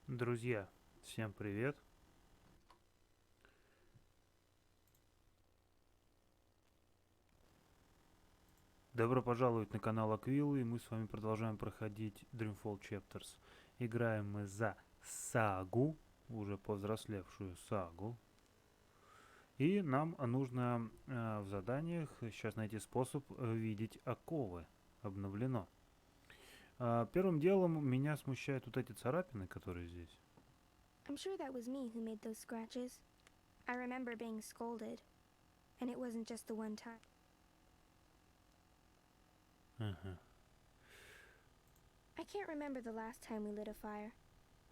Друзья, всем привет! Добро пожаловать на канал Аквилы, и мы с вами продолжаем проходить Dreamfall Chapters. Играем мы за сагу, уже повзрослевшую сагу. И нам нужно в заданиях сейчас найти способ видеть оковы. Обновлено. Первым делом меня смущают вот эти царапины, которые здесь. I'm sure that was me who made those scratches. I remember being scolded, and it wasn't just the one time. Ага. I can't remember the last time we lit a fire.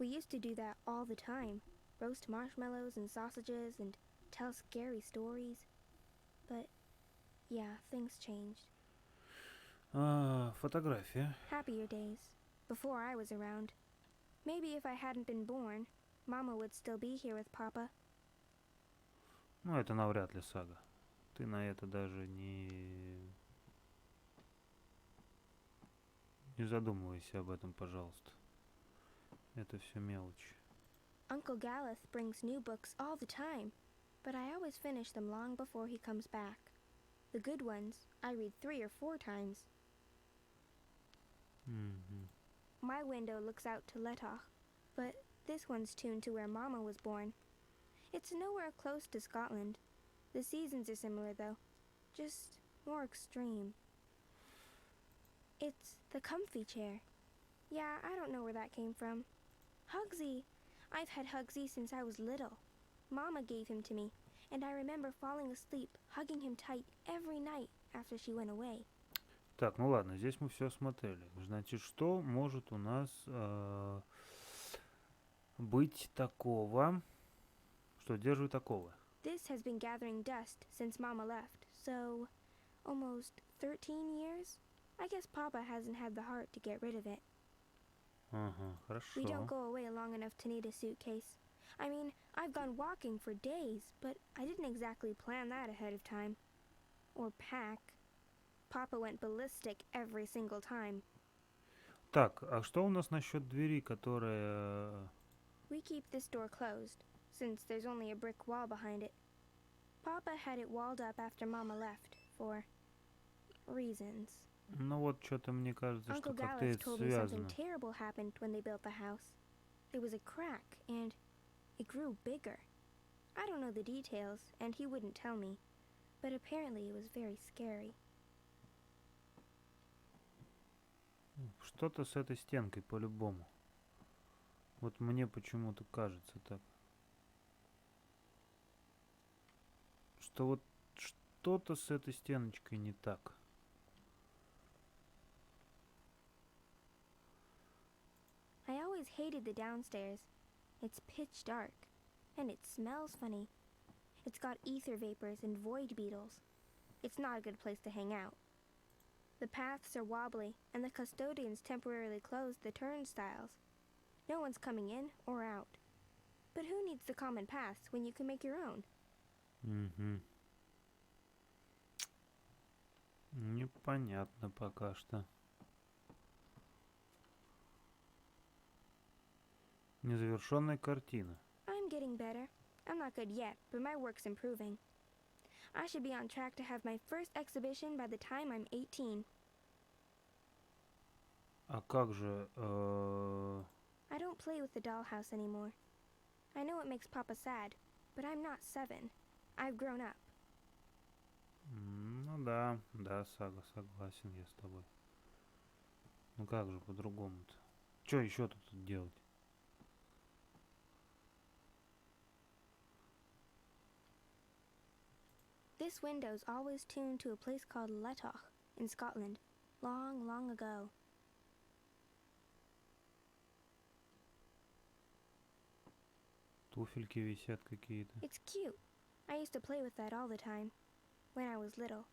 We used to do that all the time. Roast marshmallows and sausages and tell scary stories. But, yeah, things changed. Фотография. Happier days. Before I was around. Maybe if I hadn't been born, Mama would still be here with Papa. Ну, это навряд ли сага. Ты на это даже не задумывайся об этом, пожалуйста. Это все мелочь. Uncle Galeth brings new books all the time, but I always finish them long before he comes back. The good ones I read 3 or 4 times. My window looks out to Letach, but this one's tuned to where Mama was born. It's nowhere close to Scotland. The seasons are similar, though, just more extreme. It's the comfy chair. Yeah, I don't know where that came from. Hugsy! I've had Hugsy since I was little. Mama gave him to me, and I remember falling asleep, hugging him tight every night after she went away. Так, ну ладно, здесь мы все осмотрели. Значит, что может у нас быть такого, что держит оковы? This has been gathering dust since Mama left, so almost 13 years? I guess Papa hasn't had the heart to get rid of it. Ага, We don't хорошо. go away long enough to need a suitcase. I mean, I've gone walking for days, but I didn't exactly plan that ahead of time. Or pack. Papa went ballistic every single time. Так, а что у нас насчет двери, которая... We keep this door closed, since there's only a brick wall behind it. Papa had it walled up after Mama left, for reasons. Ну вот, что-то мне кажется, что Uncle как-то Gallup это told me something связано. terrible happened when they built the house. There was a crack, and it grew bigger. I don't know the details, and he wouldn't tell me, but apparently it was very scary. Что-то с этой стенкой по-любому. Вот мне почему-то кажется так. Что вот что-то с этой стеночкой не так. I always hated the downstairs. It's pitch dark, and it smells funny. It's got ether vapors and void beetles. It's not a good place to hang out. The paths are wobbly, and the custodians temporarily closed the turnstiles. No one's coming in or out. But who needs the common paths when you can make your own? Угу. Непонятно пока что. Незавершенная картина. I'm getting better. I'm not good yet, but my work's improving. I should be on track to have my first exhibition by the time I'm 18. А как же... I don't play with the dollhouse anymore. I know it makes Papa sad, but I'm not 7. I've grown up. Ну да, да, Сага, согласен я с тобой. Ну как же по-другому-то? Что еще тут делать? This window's always tuned to a place called Letach in Scotland, long, long ago. Туфельки висят какие-то. It's cute. I used to play with that all the time, when I was little.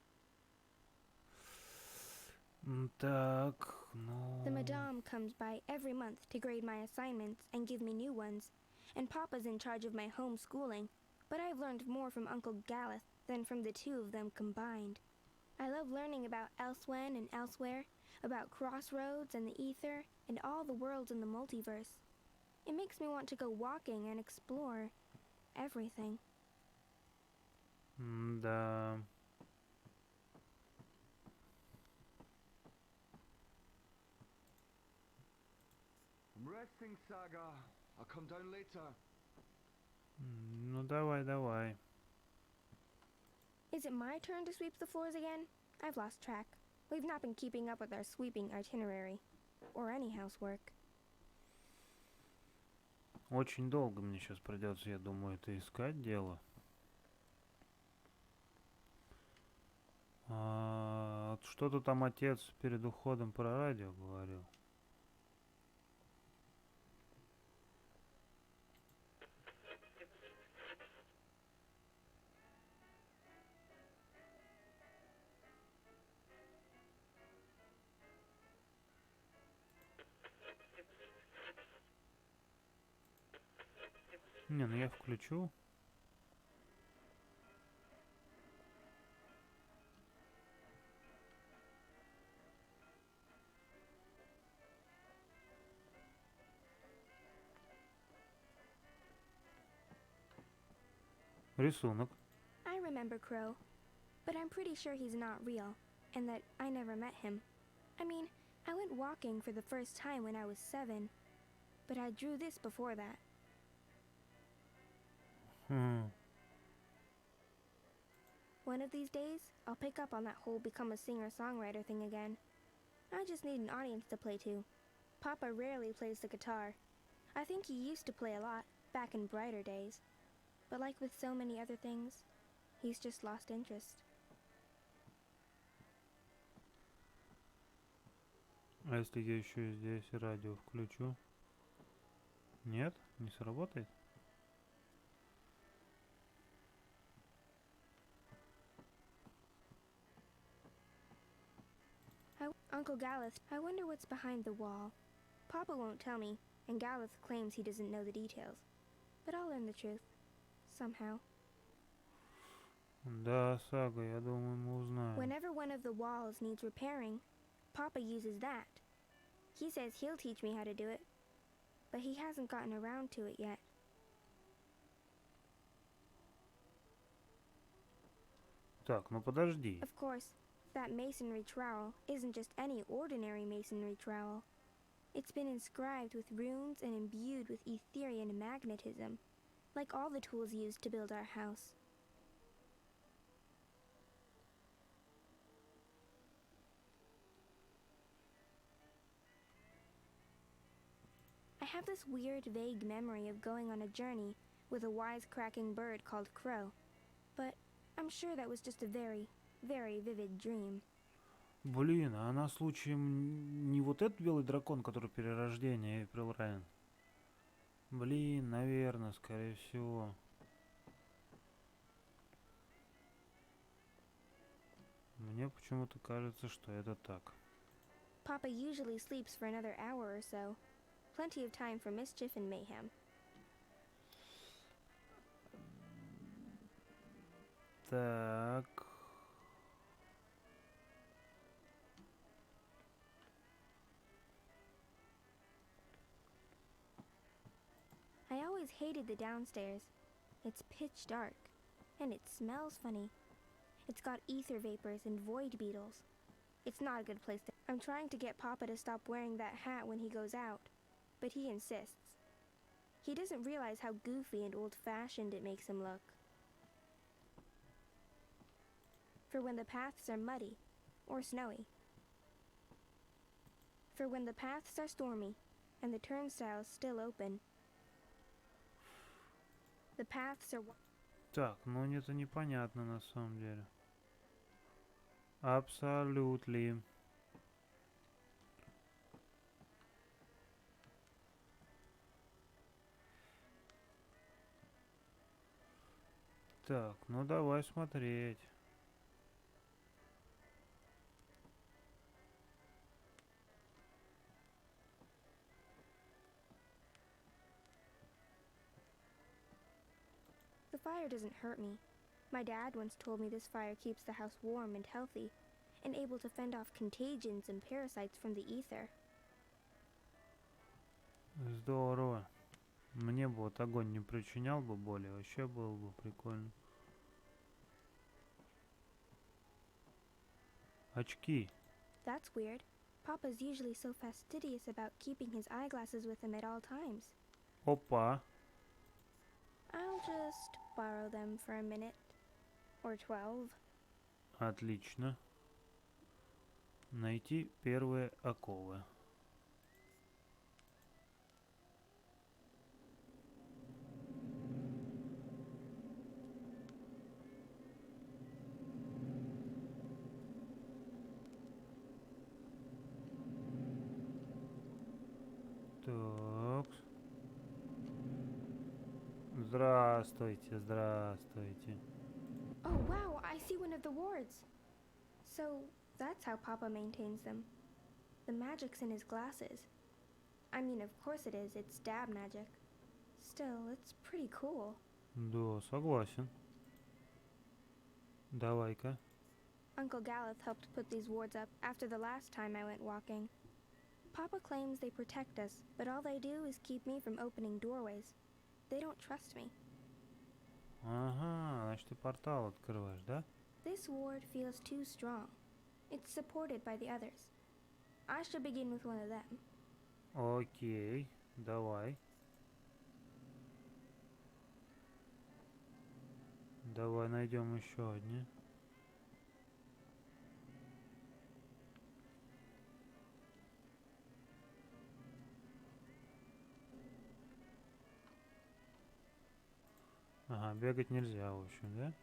Так, ну... The madame comes by every month to grade my assignments and give me new ones, and Papa's in charge of my homeschooling, but I've learned more from Uncle Galeth than from the two of them combined. I love learning about Elsewhen and Elsewhere, about crossroads and the ether, and all the worlds in the multiverse. It makes me want to go walking and explore everything. Да. I'm resting, Saga. I'll come down later. Ну давай, давай. Is it my turn to sweep the floors again? I've lost track. We've not been keeping up with our sweeping itinerary. Or any housework. Очень долго мне сейчас придется, я думаю, это искать дело. Что-то там отец перед уходом про радио говорил. Не, ну я включу. Рисунок. I remember Crow, but I'm pretty sure he's not real, and that I never met him. I mean, I went walking for the first time when I was 7, but I drew this before that. One of these days, I'll pick up on that whole become a singer-songwriter thing again. I just need an audience to play to. Papa rarely plays the guitar. I think he used to play a lot, back in brighter days. But like with so many other things, he's just lost interest. А если я еще здесь радио включу? Нет? Не сработает? Uncle Galeth, I wonder what's behind the wall. Papa won't tell me, and Galeth claims he doesn't know the details. But I'll learn the truth. Somehow. Да, Сага, я думаю, мы узнаем. Whenever one of the walls needs repairing, Papa uses that. He says he'll teach me how to do it, but he hasn't gotten around to it yet. Так, ну подожди. Of course, that masonry trowel isn't just any ordinary masonry trowel. It's been inscribed with runes and imbued with Etherian magnetism, like all the tools used to build our house. I have this weird, vague memory of going on a journey with a wisecracking bird called Crow, but I'm sure that was just a very, very vivid dream. Блин, а она случаем не вот этот белый дракон, который перерождение Эйприл Райан? Блин, наверное, скорее всего. Мне почему-то кажется, что это так. Papa usually sleeps for another hour or so. Plenty of time for mischief and mayhem. Так. I always hated the downstairs. It's pitch dark, and it smells funny. It's got ether vapors and void beetles. It's not a good place to... I'm trying to get Papa to stop wearing that hat when he goes out, but he insists. He doesn't realize how goofy and old-fashioned it makes him look. For when the paths are muddy or snowy. For when the paths are stormy and the turnstiles still open. The paths are... Так, ну это непонятно на самом деле. Абсолютно. Так, ну давай смотреть. The fire doesn't hurt me. My dad once told me this fire keeps the house warm and healthy, and able to fend off contagions and parasites from the ether. Здорово. Мне бы вот огонь не причинял бы боли, вообще было бы прикольно. Очки. That's weird. Papa's usually so fastidious about keeping his eyeglasses with him at all times. Опа. I'll just borrow them for a minute. Or 12. Отлично. Найти первые оковы. Так. Здравствуйте, здравствуйте. Oh, wow, I see one of the wards. So, that's how Papa maintains them. The magic's in his glasses. I mean, of course it is, it's dab magic. Still, it's pretty cool. Да, согласен. Давай-ка. Uncle Gallup helped put these wards up after the last time I went walking. Papa claims they protect us, but all they do is keep me from opening doorways. They don't trust me. Ага, значит ты портал открываешь, да? This ward feels too strong. It's supported by the others. I should begin with one of them. Окей, давай. Давай найдем еще одни. Ага, бегать нельзя, в общем, да?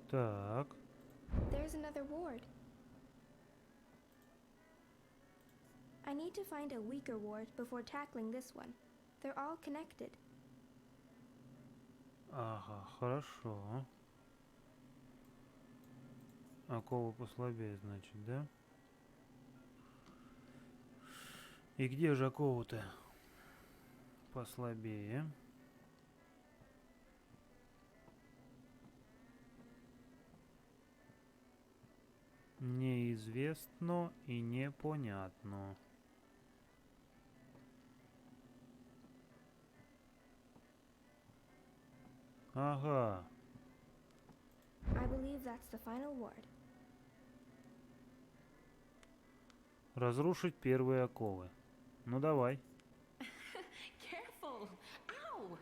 Так. There's another ward. I need to find a weaker ward before tackling this one. They're all connected. Ага, хорошо. Оковы послабее, значит, да? И где же оковы-то послабее? Неизвестно и непонятно. Ага. I believe that's the final ward. Разрушить первые оковы. Ну давай. Careful! Ow!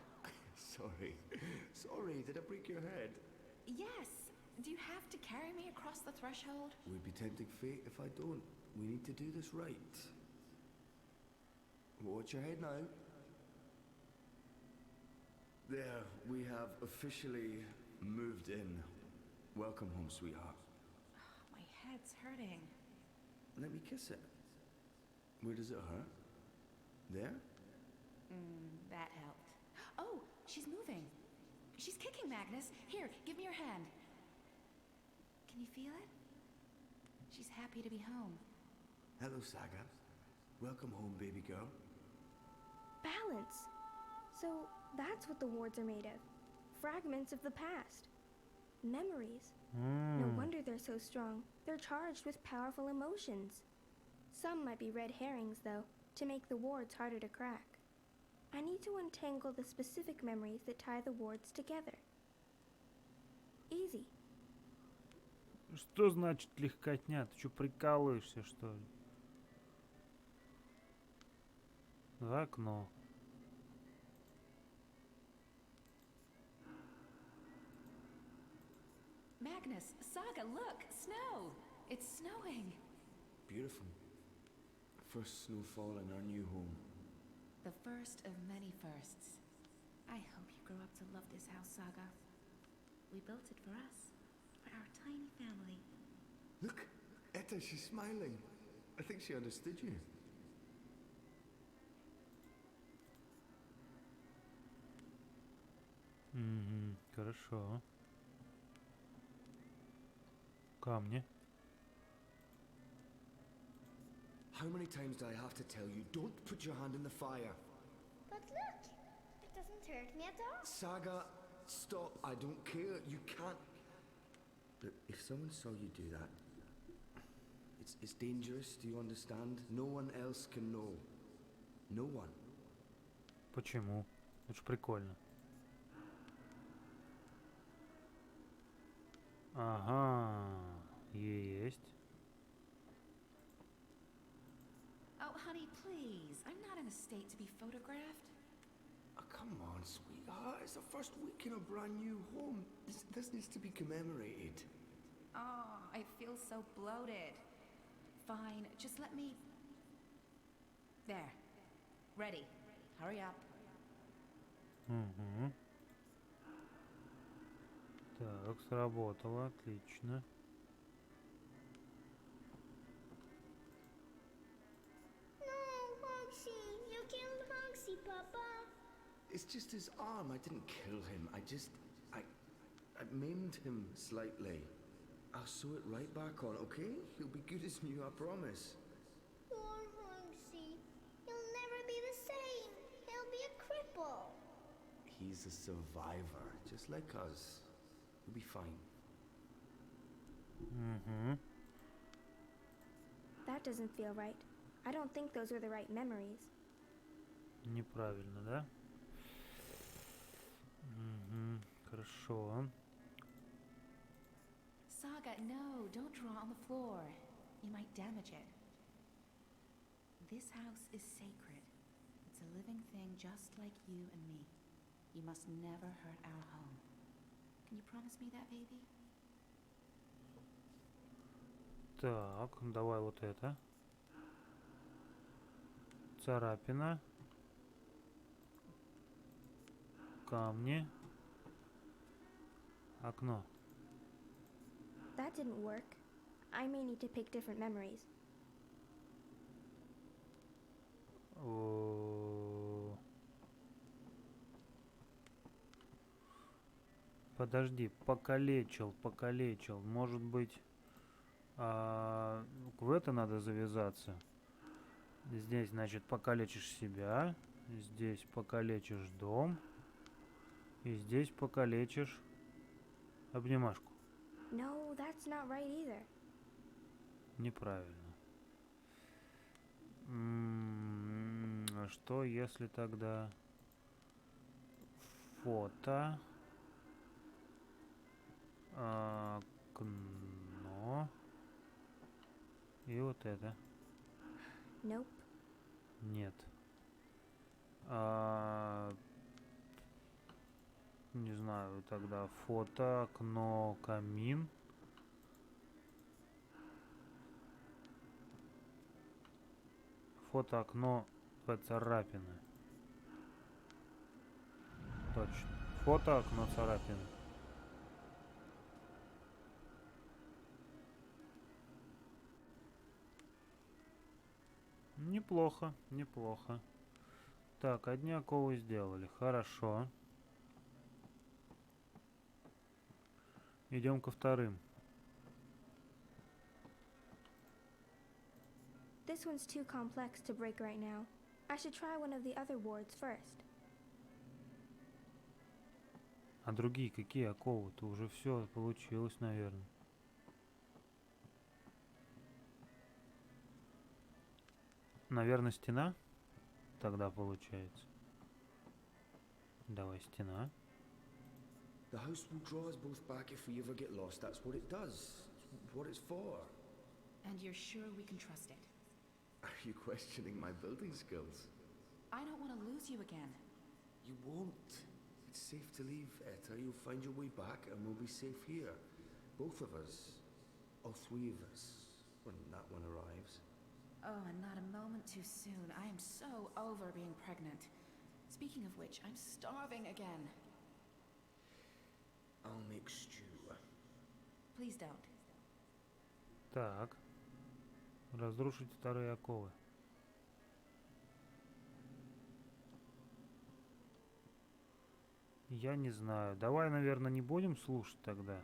Sorry, did I break your head? Yes. Do you have to carry me across the threshold? Would be tempting fate if I don't. We need to do this right. Watch your head now. There, we have officially moved in. Welcome home, sweetheart. My head's hurting. Let me kiss it. Where does it hurt? There? That helped. Oh, she's moving. She's kicking, Magnus. Here, give me your hand. Can you feel it? She's happy to be home. Hello, Saga. Welcome home, baby girl. Balance. So, that's what the wards are made of. Fragments of the past. Memories. No wonder they're so strong. They're charged with powerful emotions. Some might be red herrings, though, to make the wards harder to crack. I need to untangle the specific memories that tie the wards together. Easy. Что значит легкотня? Ты что, прикалываешься, что ли? За окно. Magnus, Saga, look! Snow! It's snowing! Beautiful. First snowfall in our new home. The first of many firsts. I hope you grow up to love this house, Saga. We built it for us, for our tiny family. Look, Etta, she's smiling. I think she understood you. Угу, хорошо. Камни. How many times do I have to tell you, don't put your hand in the fire? But look, doesn't hurt me at all. Saga, stop. I don't care. You can't. Look, if someone saw you do that, it's dangerous, do you understand? No one else can know. No one. Почему? Это ж прикольно. Ага, есть. Oh, honey, please. I'm not in a state to be photographed. Oh, come on, sweetheart. It's the first week in a brand new home. This needs to be commemorated. Oh, I feel so bloated. Fine, just let me... There. Ready. Hurry up. Угу. Так, сработало, отлично. No, Hogsy, you killed Hogsy, Papa. It's just his arm. I didn't kill him. I maimed him slightly. I'll sew it right back on, okay? He'll be good as new, I promise. Poor Hogsy. He'll never be the same. He'll be a cripple. He's a survivor, just like us. He'll be fine. Угу. That doesn't feel right. I don't think those were the right memories. Неправильно, да? Угу. Хорошо. Saga, no, don't draw on the floor. You might damage it. This house is sacred. It's a living thing just like you and me. You must never hurt our home. Can you promise me that, baby? Так, давай вот это. Царапина. Камни. Окно. That didn't work. I may need to pick different memories. О. Подожди, покалечил. Может быть, в это надо завязаться. Здесь, значит, покалечишь себя. Здесь покалечишь дом. И здесь покалечишь обнимашку. No, that's not right either. Неправильно. А что если тогда фото, окно и вот это? Nope. Нет. Не знаю, тогда фото, окно, камин. Фото, окно, царапины. Точно. Фото, окно, царапины. Неплохо, неплохо. Так, одни оковы сделали. Хорошо. Идем ко вторым. This one's too complex to break right now. I should try one of the other wards first. А другие какие оковы-то? Уже все получилось, наверное. Наверное, стена? Тогда получается. Давай, стена. The house will draw us both back if we ever get lost. That's what it does. It's what it's for. And you're sure we can trust it? Are you questioning my building skills? I don't want to lose you again. You won't. It's safe to leave, Etta. You'll find your way back and we'll be safe here. Both of us. All three of us. When that one arrives. Oh, and not a moment too soon. I am so over being pregnant. Speaking of which, I'm starving again. I'll make stew. Please don't. Так. Разрушить вторые оковы. Я не знаю. Давай, наверное, не будем слушать тогда.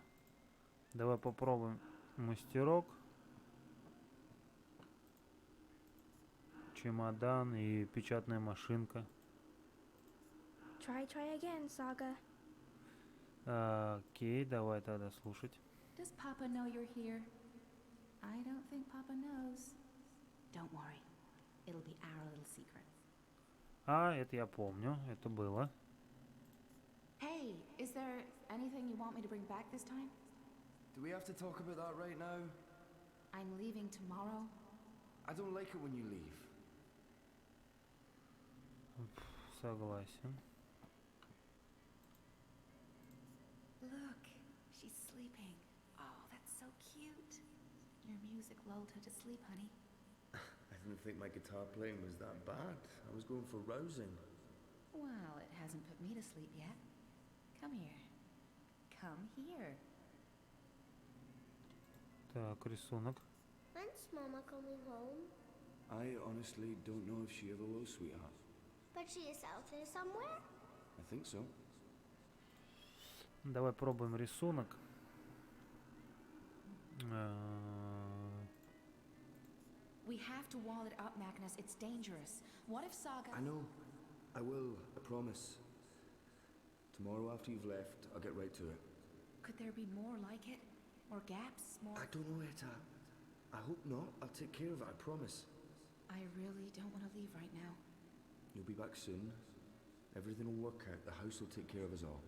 Давай попробуем мастерок. Чемодан и печатная машинка. Try again, Saga. Окей, давай тогда слушать. Does Papa know you're here? I don't think Papa knows. Don't worry. It'll be our little secret. Это я помню, это было. Hey, is there anything you want me to bring back this time? Do we have to talk about that right now? I'm leaving tomorrow. I don't like it when you leave. Согласен. Look, she's sleeping. Oh, that's so cute. Your music lulled her to sleep, honey. I didn't think my guitar playing was that bad. I was going for rousing. Well, it hasn't put me to sleep yet. Come here. Come here. Так, рисунок. When's Mama coming home? I honestly don't know if she ever will, sweetheart. But she is out there somewhere? I think so. Давай пробуем рисунок. We have to wall it up, Magnus. It's dangerous. What if Saga... I know. I will. I promise. Tomorrow after you've left, I'll get right to it. Could there be more like it? More gaps? More... I don't know, Etta. I hope not. I'll take care of it, I promise. I really don't want to leave right now. You'll be back soon. Everything will work out. The house will take care of us all.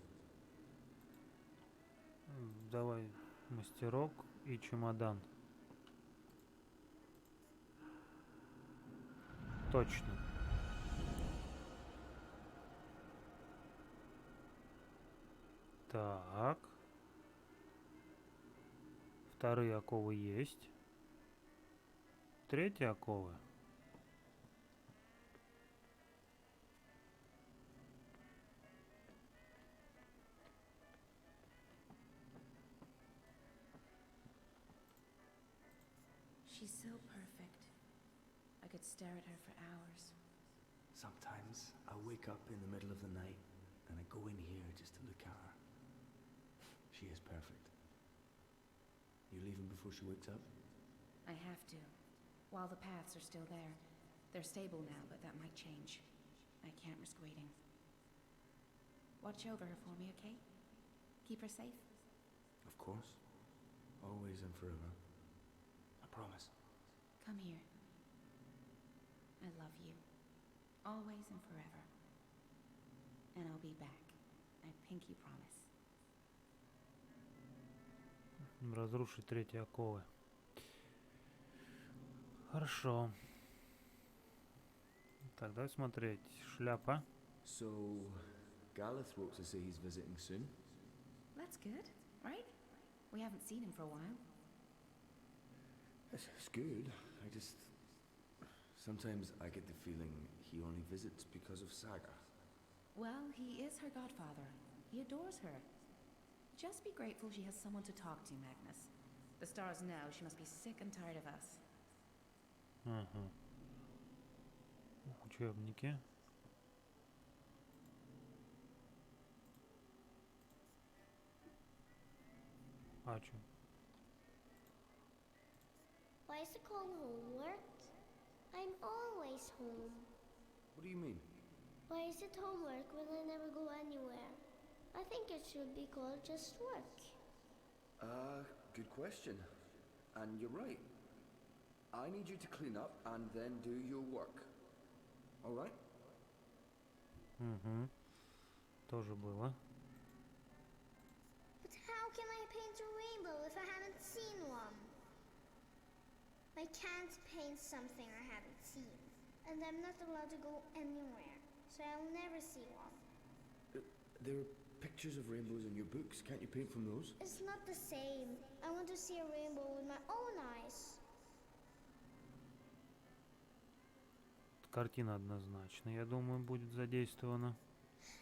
Давай мастерок и чемодан. Точно. Так. Вторые оковы есть. Третьи оковы. She's so perfect. I could stare at her for hours. Sometimes I wake up in the middle of the night and I go in here just to look at her. She is perfect. You leaving before she wakes up? I have to. While the paths are still there. They're stable now, but that might change. I can't risk waiting. Watch over her for me, okay? Keep her safe. Of course. Always and forever. I promise. Come here. I love you. Always and forever. And I'll be back. I pinky promise. Разрушить третьи оковы. Хорошо. Так, давай смотреть. Шляпа. So, Gareth wrote to say he's visiting soon. That's good, right? We haven't seen him for a while. It's good. I just... Sometimes I get the feeling he only visits because of Saga. Well, he is her godfather. He adores her. Just be grateful she has someone to talk to, Magnus. The stars know she must be sick and tired of us. Ага. Учебники. А чё? Why is it called homework? I'm always home. What do you mean? Why is it homework when I never go anywhere? I think it should be called just work. Good question. And you're right. I need you to clean up and then do your work. All right? Угу. Тоже было. But how can I paint a rainbow if I haven't seen one? I can't paint something I haven't seen. And I'm not allowed to go anywhere, so I'll never see one. There are pictures of rainbows in your books. Can't you paint from those? It's not the same. I want to see a rainbow with my own eyes. Картина однозначно, я думаю, будет задействована.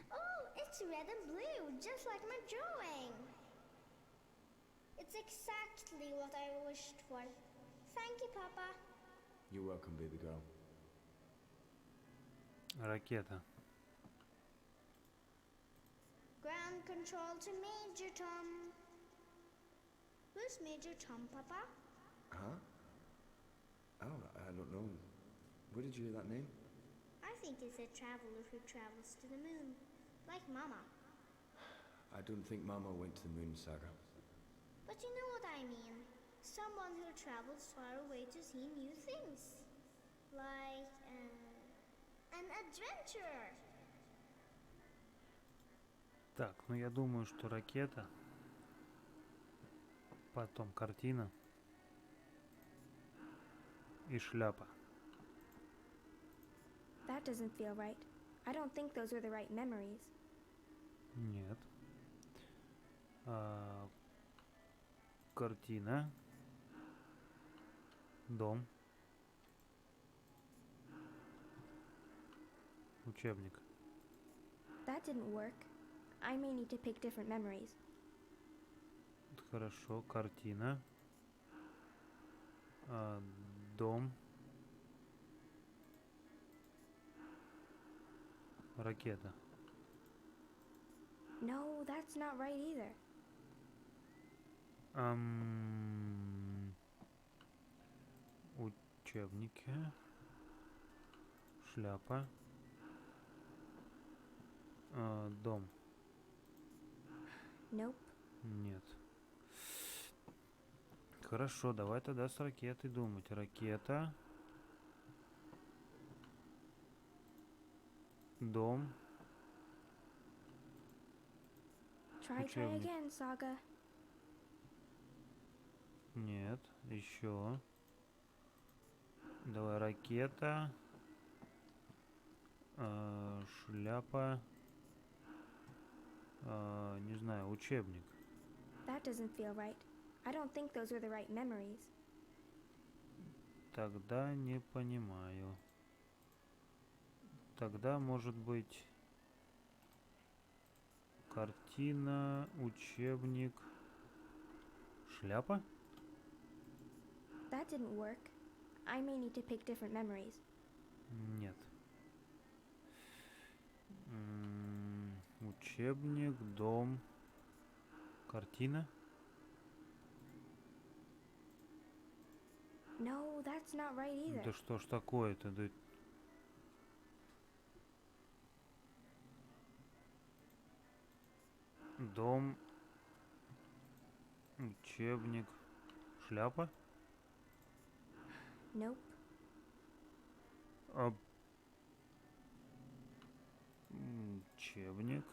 Oh, it's red and blue, just like my drawing. It's exactly what I wished for. Thank you, Papa. You're welcome, baby girl. Ракета. Ground control to Major Tom. Who's Major Tom, Papa? Huh? Oh, I don't know. Where did you hear that name? I think it's a traveler who travels to the moon. Like Mama. I don't think Mama went to the moon, Saga. But you know what I mean. Someone who travels far away to see new things. Like, an adventurer. Так, ну я думаю, что ракета, потом картина и шляпа. That doesn't feel right. I don't think those are the right memories. Нет. Картина. Дом. Учебник. That didn't work. I may need to pick different memories. Хорошо. Картина. Дом. Ракета. No, that's not right either. Учебники. Шляпа. Дом. Nope. Нет. Хорошо, давай тогда с ракетой думать. Ракета. Дом. Try Учебник. again, Saga. Нет. Еще. Давай ракета. Шляпа. Не знаю, учебник. That doesn't feel right. I don't think those are the right memories. Тогда не понимаю. Тогда может быть картина, учебник, шляпа? That didn't work. I may need to pick different memories. Нет. Учебник, дом, картина. No, that's not right either. Да что ж такое-то? Да... Дом, учебник, шляпа. Nope. Учебник.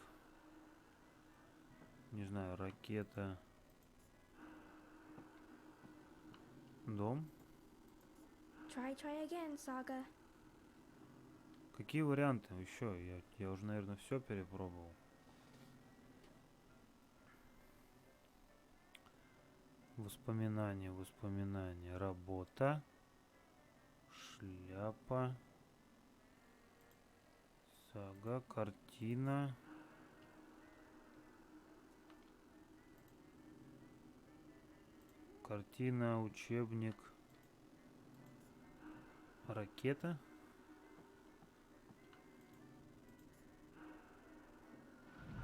Не знаю, ракета. Дом. Try again, Saga. Какие варианты еще? Я уже, наверное, все перепробовал. Воспоминания, воспоминания. Работа. Шляпа. Сага, картина. Картина, учебник. Ракета.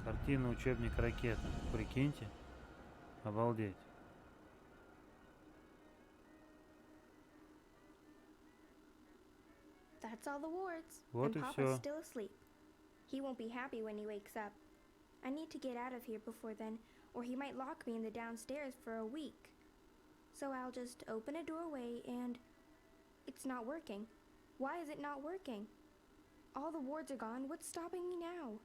Картина, учебник, ракета. Прикиньте. Обалдеть. That's all the wards. Вот and и Papa's всё. still asleep. He won't be happy when he wakes up. I need to get out of here before then, or he might lock me in the downstairs for a week. So I'll just open a doorway and... It's not working. Why is it not working? All the wards are gone. What's stopping me now?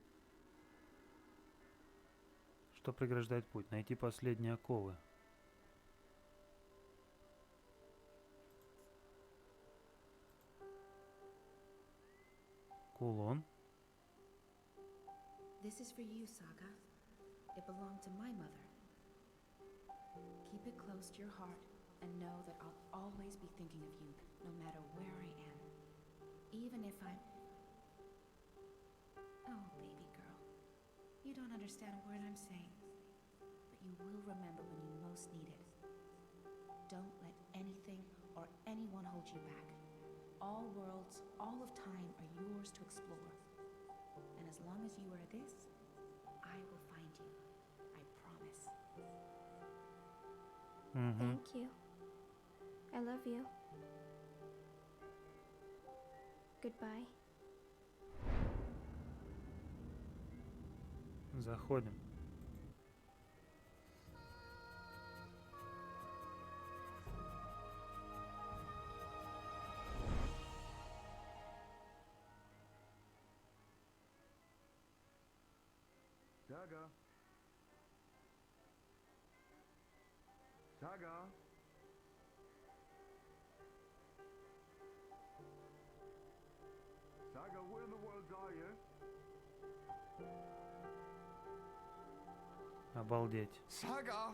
Что преграждает путь? Найти последние оковы. Кулон. This is for you, Saga. It belonged to my mother. Keep it close to your heart and know that I'll always be thinking of you, no matter where I am. Even if I'm... Oh, baby girl. You don't understand a word I'm saying. But you will remember when you most need it. Don't let anything or anyone hold you back. All worlds, all of time are yours to explore. And as long as you are this, I will find you. I promise. Thank you. I love you. Goodbye. Заходим. Saga. Saga. Saga, where in the world are you? Обалдеть. Saga!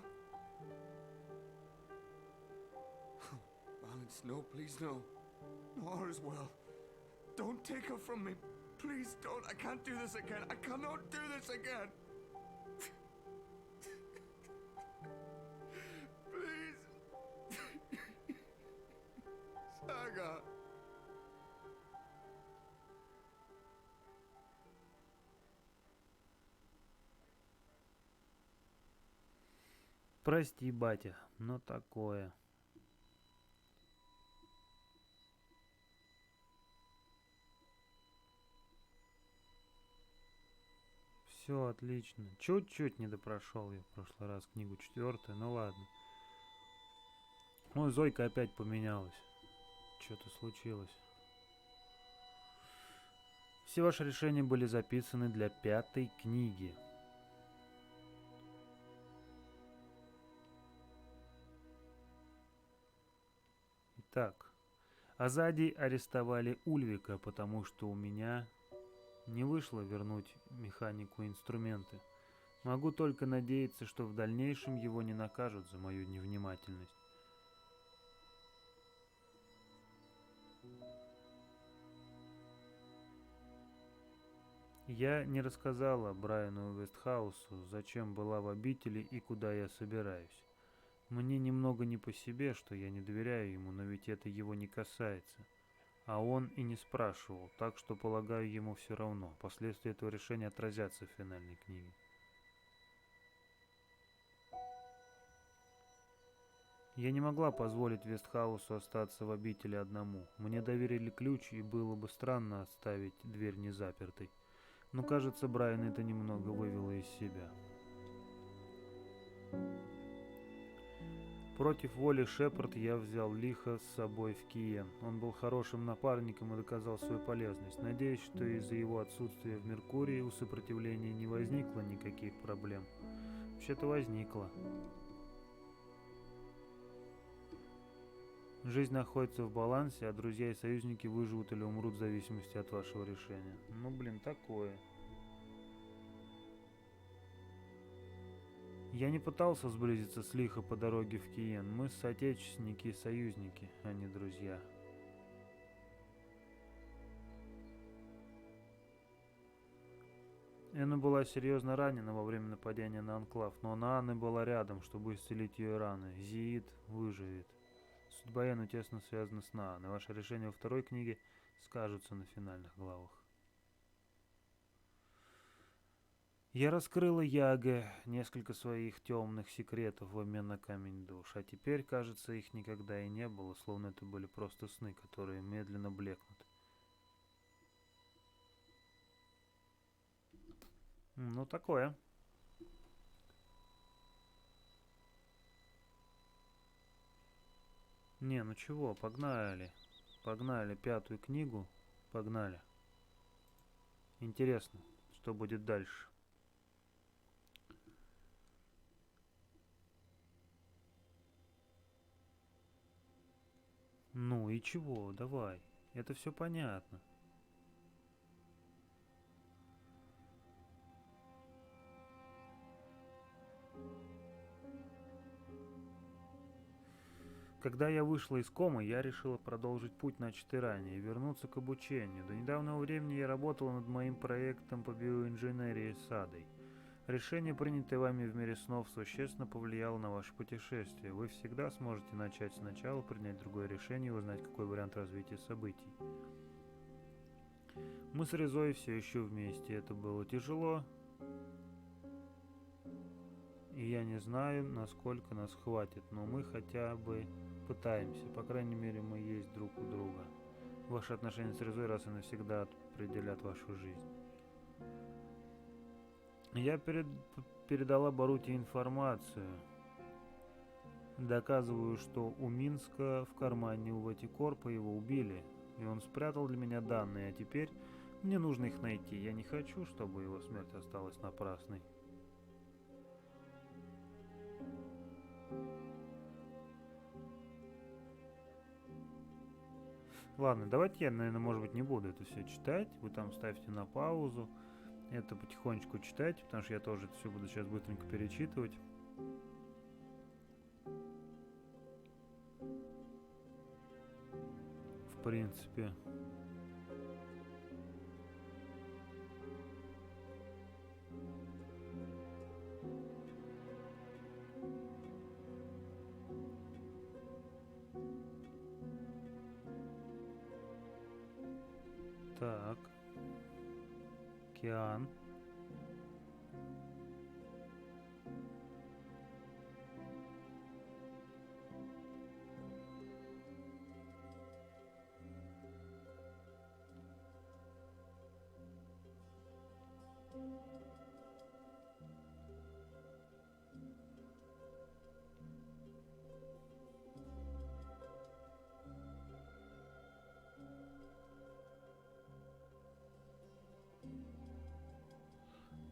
Balance, no, please, no. All is well. Don't take her from me. Please don't. I can't do this again. I cannot do this again. Please. Saga. Прости, батя, но такое. Все отлично. Чуть-чуть не допрошел я в прошлый раз книгу 4, ну ладно. Ой, Зойка опять поменялась. Что-то случилось. Все ваши решения были записаны для 5-й книги. Итак, Азади арестовали Ульвика, потому что у меня не вышло вернуть механику инструменты. Могу только надеяться, что в дальнейшем его не накажут за мою невнимательность. Я не рассказала Брайану Вестхаусу, зачем была в обители и куда я собираюсь. Мне немного не по себе, что я не доверяю ему, но ведь это его не касается. А он и не спрашивал, так что, полагаю, ему все равно. Последствия этого решения отразятся в финальной книге. Я не могла позволить Вестхаусу остаться в обители одному. Мне доверили ключ, и было бы странно оставить дверь незапертой. Но, кажется, Брайан это немного вывело из себя. Против воли Шепард я взял Лиха с собой в Киен. Он был хорошим напарником и доказал свою полезность. Надеюсь, что из-за его отсутствия в Меркурии у сопротивления не возникло никаких проблем. Вообще-то возникло. Жизнь находится в балансе, а друзья и союзники выживут или умрут в зависимости от вашего решения. Ну, блин, такое. Я не пытался сблизиться с Лихо по дороге в Киен. Мы соотечественники и союзники, а не друзья. Энна была серьезно ранена во время нападения на Анклав, но Наанна была рядом, чтобы исцелить ее раны. Зиит выживет. Судьба Энны тесно связана с Наанной. Ваши решения во второй книге скажутся на финальных главах. Я раскрыла Яге несколько своих темных секретов в обмен на камень душ, а теперь, кажется, их никогда и не было, словно это были просто сны, которые медленно блекнут. Ну, такое. Не, ну чего, погнали. Погнали 5-ю книгу. Погнали. Интересно, что будет дальше. Ну и чего, давай. Это все понятно. Когда я вышла из комы, я решила продолжить путь, начатый ранее, и вернуться к обучению. До недавнего времени я работала над моим проектом по биоинженерии с Адой. Решение, принятое вами в мире снов, существенно повлияло на ваше путешествие. Вы всегда сможете начать сначала, принять другое решение и узнать, какой вариант развития событий. Мы с Резой все еще вместе. Это было тяжело. И я не знаю, насколько нас хватит, но мы хотя бы пытаемся. По крайней мере, мы есть друг у друга. Ваши отношения с Резой раз и навсегда определят вашу жизнь. Я передала Боруте информацию. Доказываю, что у Минска в кармане у Ватикорпа его убили, и он спрятал для меня данные, а теперь мне нужно их найти. Я не хочу, чтобы его смерть осталась напрасной. Ладно, давайте я, наверное, может быть, не буду это все читать. Вы там ставьте на паузу. Это потихонечку читайте, потому что я тоже это все буду сейчас быстренько перечитывать. В принципе. Так. Океан.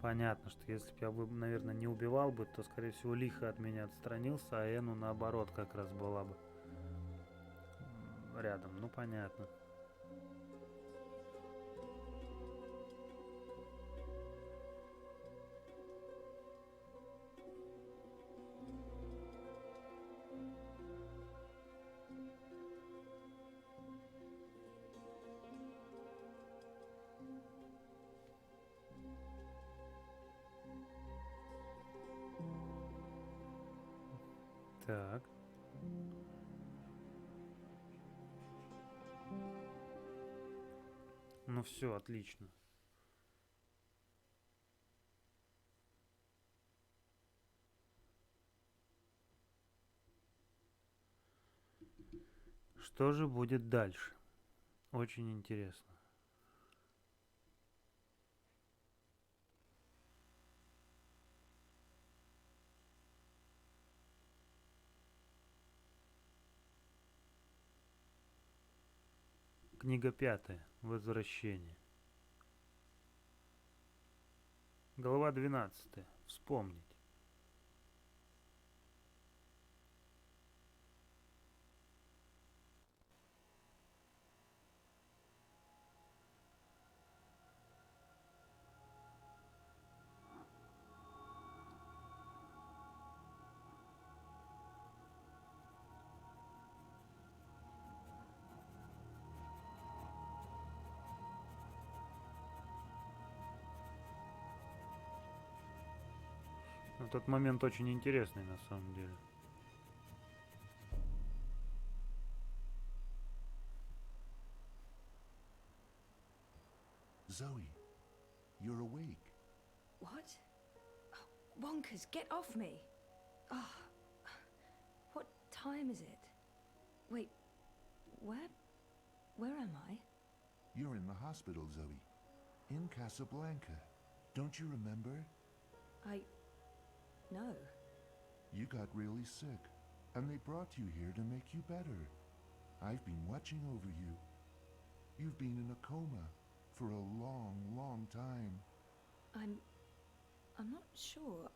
Понятно, что если бы я, наверное, не убивал бы, то, скорее всего, лихо от меня отстранился, а Эну, наоборот, как раз была бы рядом. Ну, понятно. Так. Ну все, отлично. Что же будет дальше? Очень интересно. Книга 5. Возвращение. Глава 12. Вспомнить. Этот момент очень интересный на самом деле. Zoe, you're awake. What? Oh, Wonkers, get off me! Oh, what time is it? Wait, where am I? You're in the hospital, Zoe. In Casablanca. Don't you remember? No. You got really sick, and they brought you here to make you better. I've been watching over you. You've been in a coma for a long, long time. I'm not sure.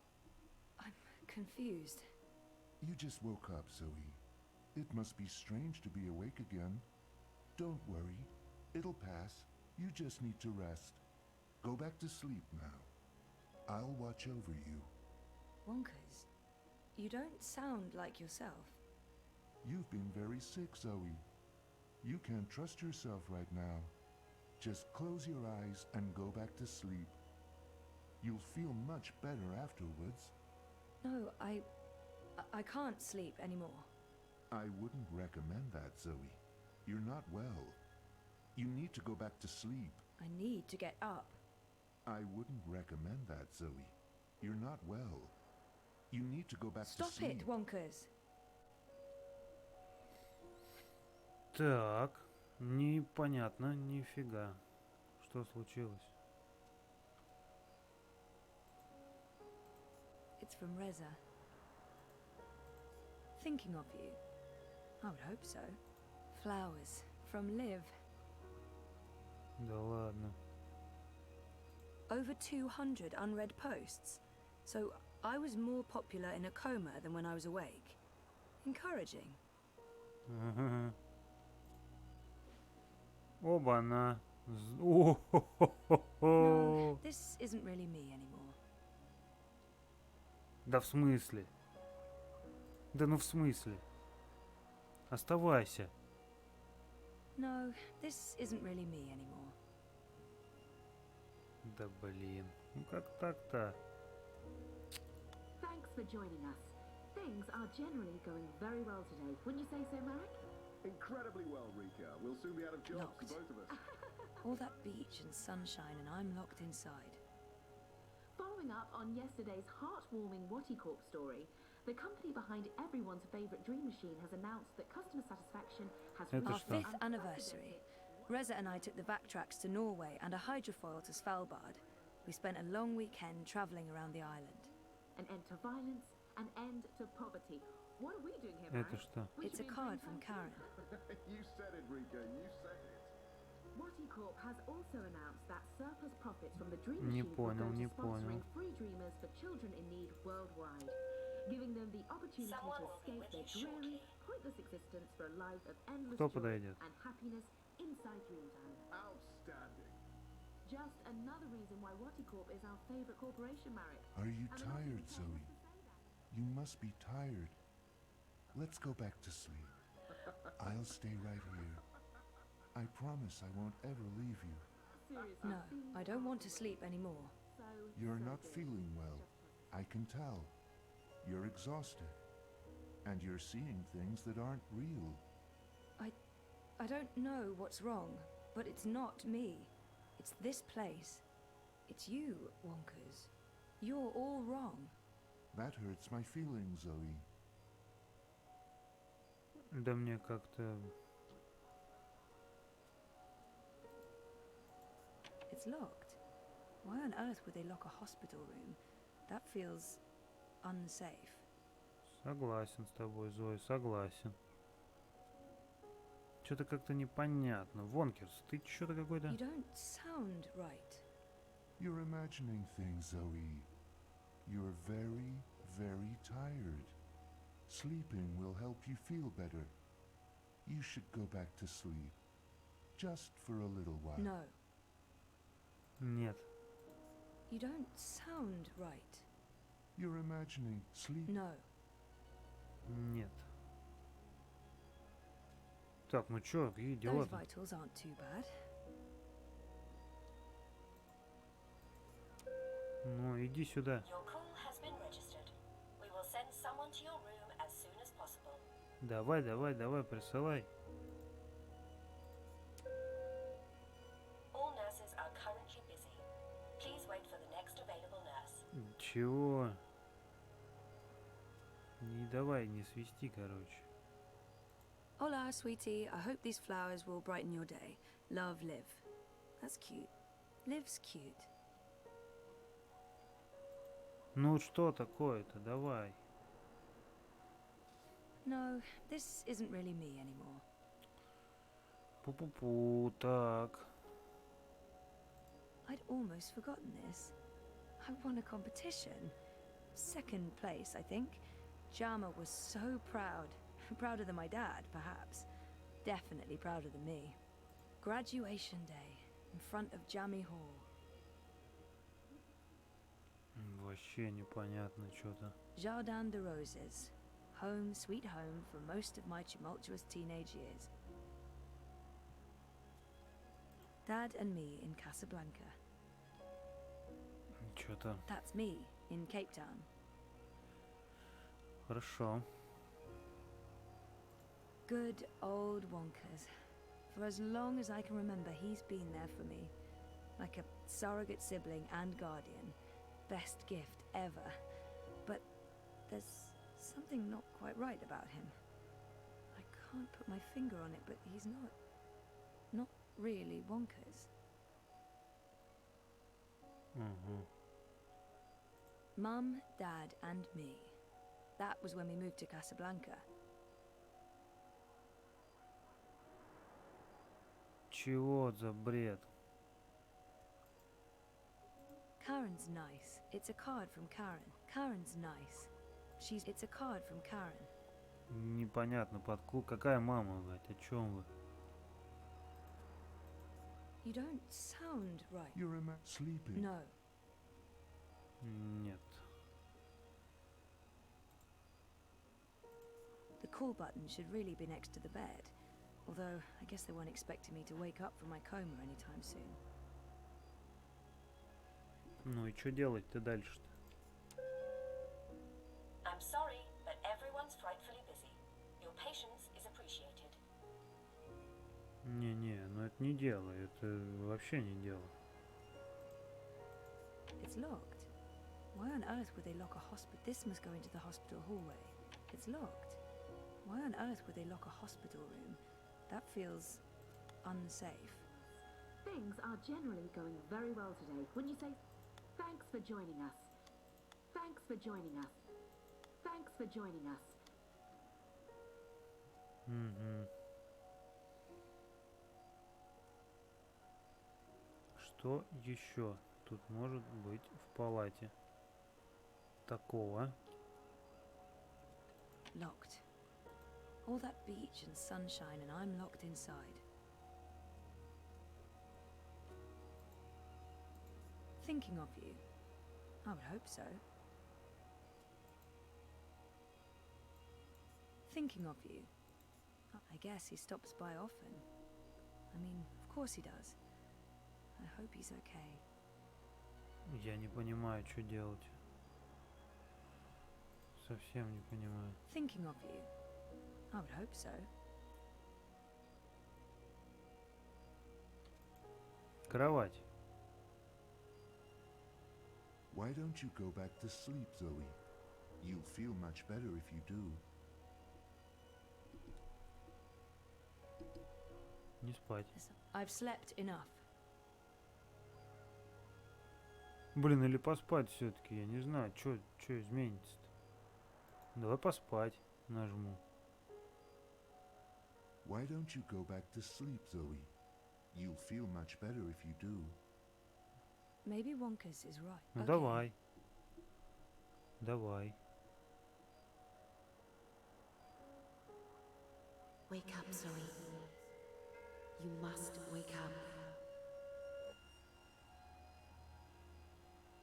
I'm confused. You just woke up, Zoe. It must be strange to be awake again. Don't worry. It'll pass. You just need to rest. Go back to sleep now. I'll watch over you. Wonkers, you don't sound like yourself. You've been very sick, Zoe. You can't trust yourself right now. Just close your eyes and go back to sleep. You'll feel much better afterwards. No, I can't sleep anymore. I wouldn't recommend that, Zoe. You're not well. You need to go back to sleep. I need to get up. I wouldn't recommend that, Zoe. You're not well. You need to go back to Stop sleep. it, Wonkers. Так, непонятно, нифига. Что случилось? It's from Reza. Thinking of you. I would hope so. Flowers from Liv. Да ладно. Over 200 unread posts. So I was more popular in a coma than when I was awake. Encouraging. Ага. Оба-на. О-хо-хо-хо-хо. No, this isn't really me anymore. Да в смысле? Да ну в смысле? Оставайся. No, this isn't really me anymore. Да блин. Ну как так-то? Thanks for joining us. Things are generally going very well today. Wouldn't you say so, Marek? Incredibly well, Rika. We'll soon be out of jobs, Locked. both of us. All that beach and sunshine and I'm locked inside. Following up on yesterday's heartwarming Wattycorp story, the company behind everyone's favorite dream machine has announced that customer satisfaction has Это Our что? 5th anniversary. Reza and I took the backtracks to Norway and a hydrofoil to Svalbard. We spent a long weekend travelling around the island. An end to violence, an end to poverty. What are we doing here, Marek? Это что? We It's should a be card doing from something. Karen. You said it, Rika. You said it. Wattycorp has also announced that surplus profits from the Dream Не Machine will понял, go не to sponsoring понял. free dreamers for children in need worldwide, giving them the opportunity Someone to will be escape with their you shortly. dreary, pointless existence for a life of endless Кто joy подойдет? and happiness inside Dreamland. Outstanding. Just another reason why Wattycorp is our favorite corporation, Marek. Are you And we're not tired, even paying Zoe? us to say that. You must be tired. Let's go back to sleep. I'll stay right here. I promise I won't ever leave you. Seriously, No, I don't want to sleep anymore. You're so not good. feeling well. I can tell. You're exhausted. And you're seeing things that aren't real. I don't know what's wrong, but it's not me. It's this place. It's you, Wonkers. You're all wrong. That hurts my feelings, Zoe. Да мне как-то... It's locked. Why on earth would they lock a hospital room? That feels unsafe. Согласен с тобой, Зоя, согласен. Что-то как-то непонятно. Вонкерс, ты что-то какой-то... You don't sound right. You're imagining things, Zoe. You're very, very tired. Sleeping will help you feel better. You should go back to sleep. Just for a little while. No, Нет. you don't sound right. You're imagining sleep. No. Нет. Так, ну чё, Those идиот. vitals aren't too bad. Ну, иди сюда. Your call has been registered. We will send someone to your room as soon as possible. Давай, давай, давай, присылай. All nurses are currently busy. Please wait for the next available nurse. Чего? Не давай, не свисти, короче. Hola, sweetie. I hope these flowers will brighten your day. Love, Liv. That's cute. Liv's cute. Ну что такое-то, давай. No, this isn't really me anymore. Пу-пу-пу, так. I'd almost forgotten this. I won a competition. Second place, I think. Jama was so proud. Prouder than my dad, perhaps. Definitely prouder than me. Graduation day, in front of Jammy Hall. Вообще непонятно что-то. Jardin de Roses. Home, sweet home for most of my tumultuous teenage years. Dad and me in Casablanca. Что-то. That's me in Cape Town. Хорошо. Good old Wonkers. For as long as I can remember, he's been there for me. Like a surrogate sibling and guardian. Best gift ever. But there's something not quite right about him. I can't put my finger on it, but he's not really Wonkers. Угу. Mum, Dad, and me. That was when we moved to Casablanca. Чего за бред? Karen's nice. It's a card from Karen. Karen's nice. It's a card from Karen. Непонятно, какая мама, блядь, о чем вы? You don't sound right. You're sleeping. No. Нет. The call button should really be next to the bed. Although, I guess they weren't expecting me to wake up from my coma anytime soon. Ну и что делать-то дальше-то? I'm sorry, but everyone's frightfully busy. Your patience is appreciated. Не-не, ну это не дело, это вообще не дело. It's locked. Why on earth would they lock a hospital? This must go into the hospital hallway. It's locked. Why on earth would they lock a hospital room? That feels unsafe. Things are generally going very well today. When you say, thanks for joining us. Thanks for joining us. Thanks for joining us. Угу. Что еще тут может быть в палате такого? Locked. All that beach and sunshine and I'm locked inside. Thinking of you. I would hope so. Thinking of you. I guess he stops by often. I mean, of course he does. I hope he's okay. Я не понимаю, что делать. Совсем не понимаю. Thinking of you. I would hope so. Кровать. Why don't you go back to sleep, Zoe? You'll feel much better if you do. Не спать. I've slept enough. Блин, или поспать все-таки, я не знаю, что изменится-то. Давай поспать нажму. Why don't you go back to sleep, Zoe? You'll feel much better if you do. Maybe Wonkus is right. Ну Okay. давай. Давай. Wake up, Zoe. You must wake up.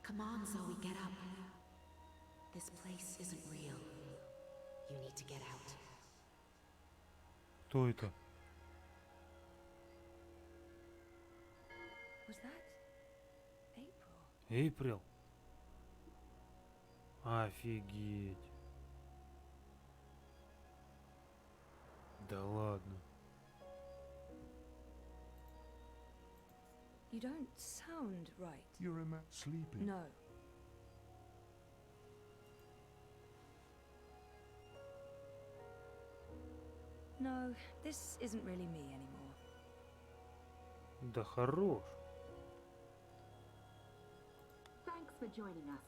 Come on, Zoe, get up. This place isn't real. You need to get out. Кто это? Was that April? Эйприл? Офигеть. Да ладно. You don't sound right. You're sleeping. No. No, this isn't really me anymore. Да хорош. Thanks for joining us.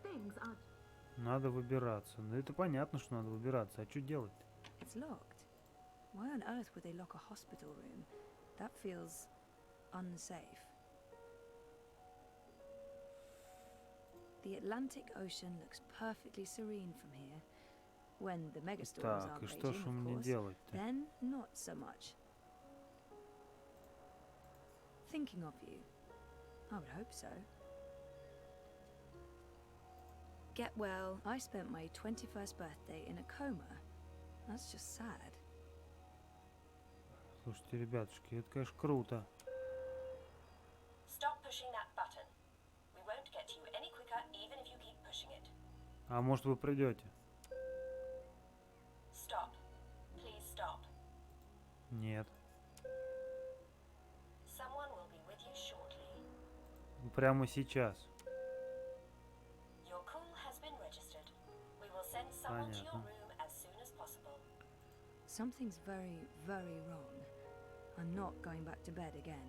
Things are... Надо выбираться. Ну это понятно, что надо выбираться. А что делать-то? It's locked. Why on earth would they lock a hospital room? That feels unsafe. The Atlantic Ocean looks perfectly serene from here. When the megastorms Так, aren't и что ж raging, of мне course. делать-то? Then not so much. Thinking of you. I would hope so. Get well. I spent my 21st birthday in a coma. That's just sad. Слушайте, ребятушки, это, конечно, круто. Stop pushing that button. We won't get to you any quicker even if you keep pushing it. А может вы придете? Stop. Please stop. Нет. Someone will be with you shortly. Прямо сейчас. Your call has been registered. We will send someone to your Понятно. room as soon as possible. Something's very, very wrong. I'm not going back to bed again.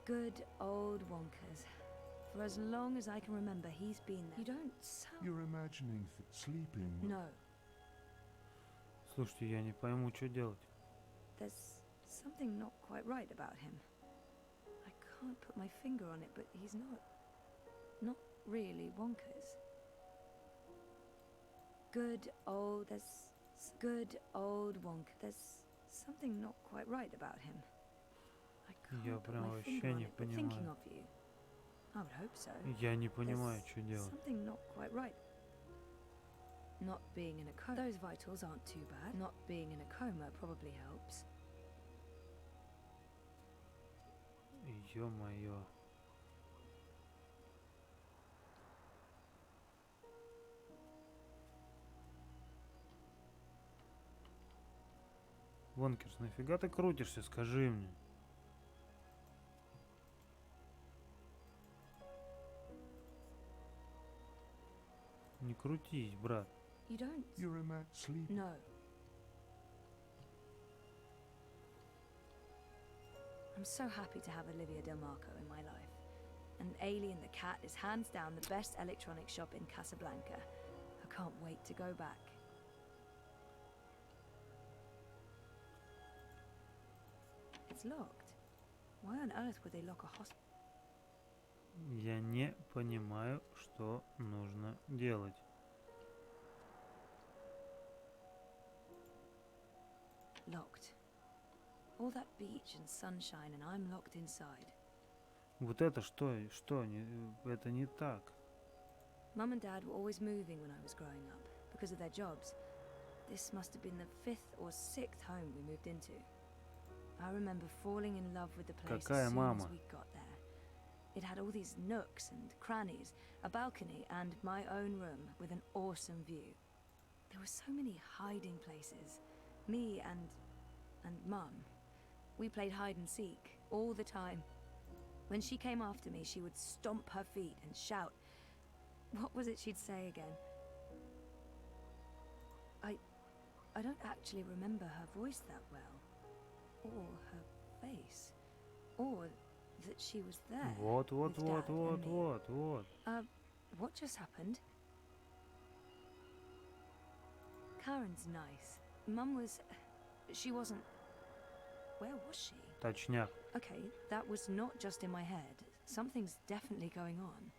Good old Wonkers. For as long as I can remember, he's been there. You don't sound... You're imagining sleeping. No, Слушайте, я не пойму, что делать. there's something not quite right about him. I can't put my finger on it, but he's not really Wonka's. Good old Wonka. There's something not quite right about him. I Я can't put прям my вообще finger on не it, but thinking понимаю. of you, I would hope so. Я не понимаю, There's что делать. something not quite right. Not being in a coma. Those vitals aren't too bad. Not being in a coma probably helps. Ё-моё. Вонкерс, нафига ты крутишься, скажи мне? Не крутись, брат. You don't... You're sleeping. No. I'm so happy to have Olivia Del Marco in my life. And Alien the Cat is hands down the best electronic shop in Casablanca. I can't wait to go back. It's locked. Why on earth would they lock a hospital? Я не понимаю, что нужно делать. Locked. All that beach and sunshine and I'm locked inside. Вот это что? Что? Это не так. Mum and Dad were always moving when I was growing up because of their jobs. This must have been the 5th or 6th home we moved into. I remember falling in love with the place Какая as soon мама? as we got there. It had all these nooks and crannies, a balcony and my own room with an awesome view. There were so many hiding places. Me and Mum. We played hide and seek all the time. When she came after me, she would stomp her feet and shout. What was it she'd say again? I don't actually remember her voice that well. Or her face. Or that she was there. Вот. with Dad and me. What just happened? Karen's nice. Mum was... She wasn't... Where was she? Точняк. Okay, that was not just in my head. Something's definitely going on.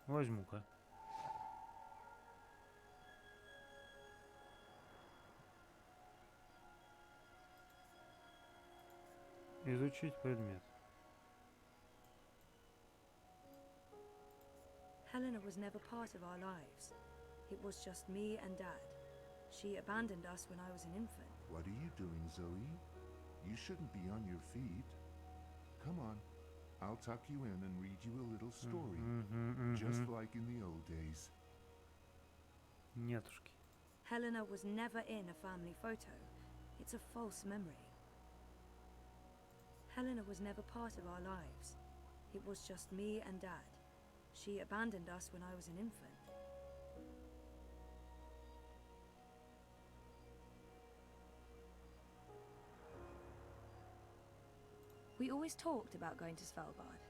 Возьму-ка. Изучить предмет. Helena was never part of our lives. It was just me and Dad. She abandoned us when I was an infant. What are you doing, Zoe? You shouldn't be on your feet. Come on. I'll tuck you in and read you a little story. Just like in the old days. Нетушки. Helena was never in a family photo. It's a false memory. Helena was never part of our lives. It was just me and Dad. She abandoned us when I was an infant. We always talked about going to Svalbard.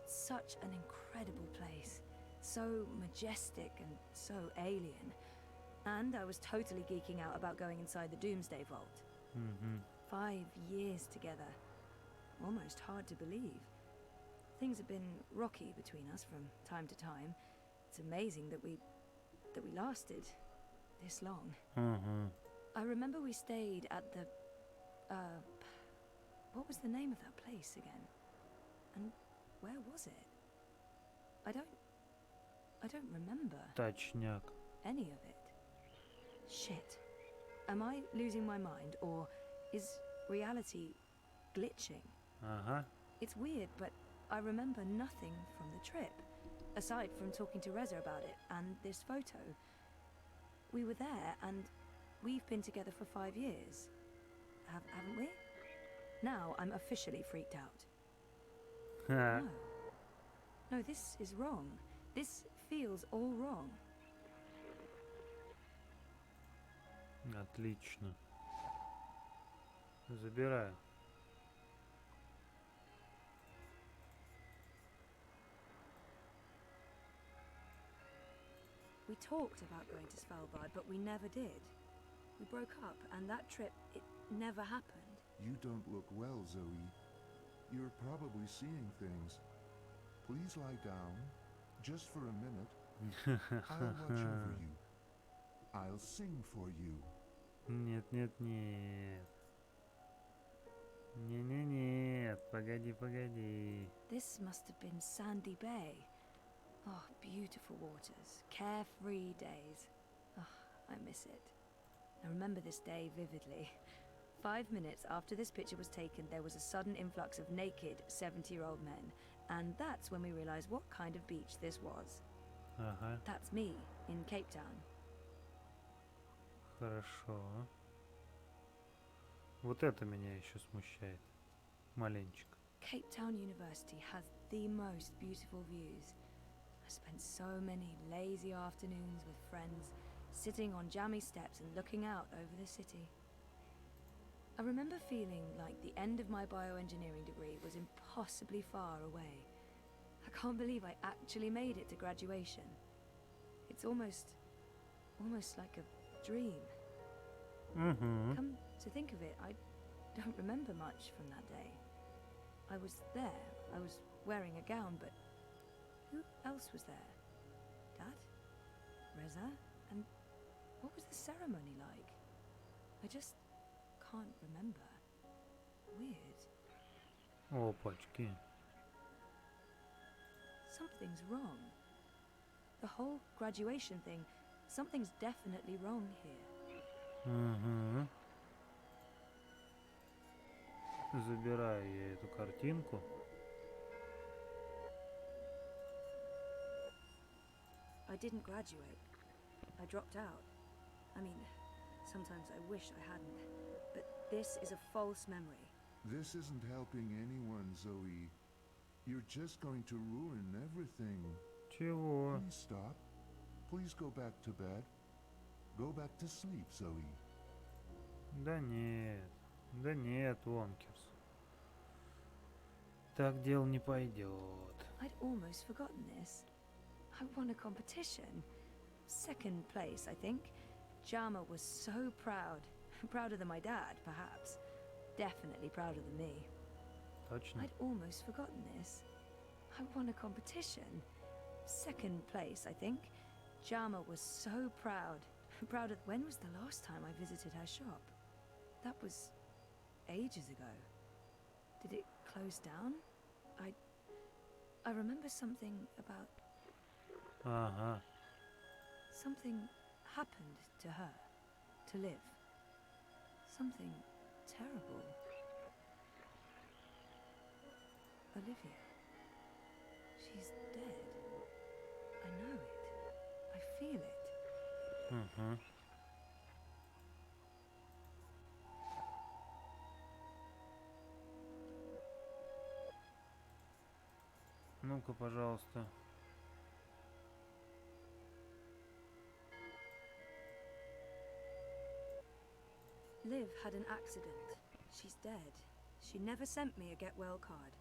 It's such an incredible place. So majestic and so alien. And I was totally geeking out about going inside the Doomsday Vault. 5 years together. Almost hard to believe. Things have been rocky between us from time to time. It's amazing that we lasted this long. I remember we stayed at the what was the name of that place again? And where was it? I don't remember Точняк. any of it. Shit. Am I losing my mind or is reality glitching? Ага. It's weird, but I remember nothing from the trip, aside from talking to Reza about it and this photo. We were there, and we've been together for 5 years. Haven't we? Now I'm officially freaked out. No. No, this is wrong. This feels all wrong. Отлично. Забираю. talked about going to Svalbard, but we never did. We broke up, and that trip, it never happened. You don't look well, Zoe. You're probably seeing things. Please lie down, just for a minute. I'll watch over you. I'll sing for you. Нет, нет, нет. Не-не-нет, погоди. This must have been Sandy Bay. Oh, beautiful waters, carefree days. Oh, I miss it. I remember this day vividly. 5 minutes after this picture was taken, there was a sudden influx of naked 70-year-old men. And that's when we realized what kind of beach this was. Ага, That's me, in Cape Town. хорошо. Вот это меня еще смущает. Маленечко. Cape Town University has the most beautiful views. I spent so many lazy afternoons with friends, sitting on jammy steps and looking out over the city. I remember feeling like the end of my bioengineering degree was impossibly far away. I can't believe I actually made it to graduation. It's almost like a dream. Угу. Come to think of it, I don't remember much from that day. I was there, I was wearing a gown, but who else was there? Dad? Reza? And what was the ceremony like? I just can't remember. Weird. Опачки. Something's wrong. The whole graduation thing, something's definitely wrong here. Угу. Забираю я эту картинку. I didn't graduate. I dropped out. I mean, sometimes I wish I hadn't. But this is a false memory. This isn't helping anyone, Zoe. You're just going to ruin everything. Чего? Please stop. Please go back to bed. Go back to sleep, Zoe. Да нет, Вонкерс. Так дело не пойдет. I'd almost forgotten this. I won a competition. Second place, I think. Jama was so proud. Prouder than my dad, perhaps. Definitely prouder than me. Точно? I'd almost forgotten this. I won a competition. Second place, I think. Jama was so proud. Prouder. When was the last time I visited her shop? That was ages ago. Did it close down? I remember something about... Ага. Something happened to her. To live. Something terrible. Olivia. She's dead. I know it. I feel it. Угу. Ну-ка, пожалуйста. Liv had an accident. She's dead. She never sent me a get well card.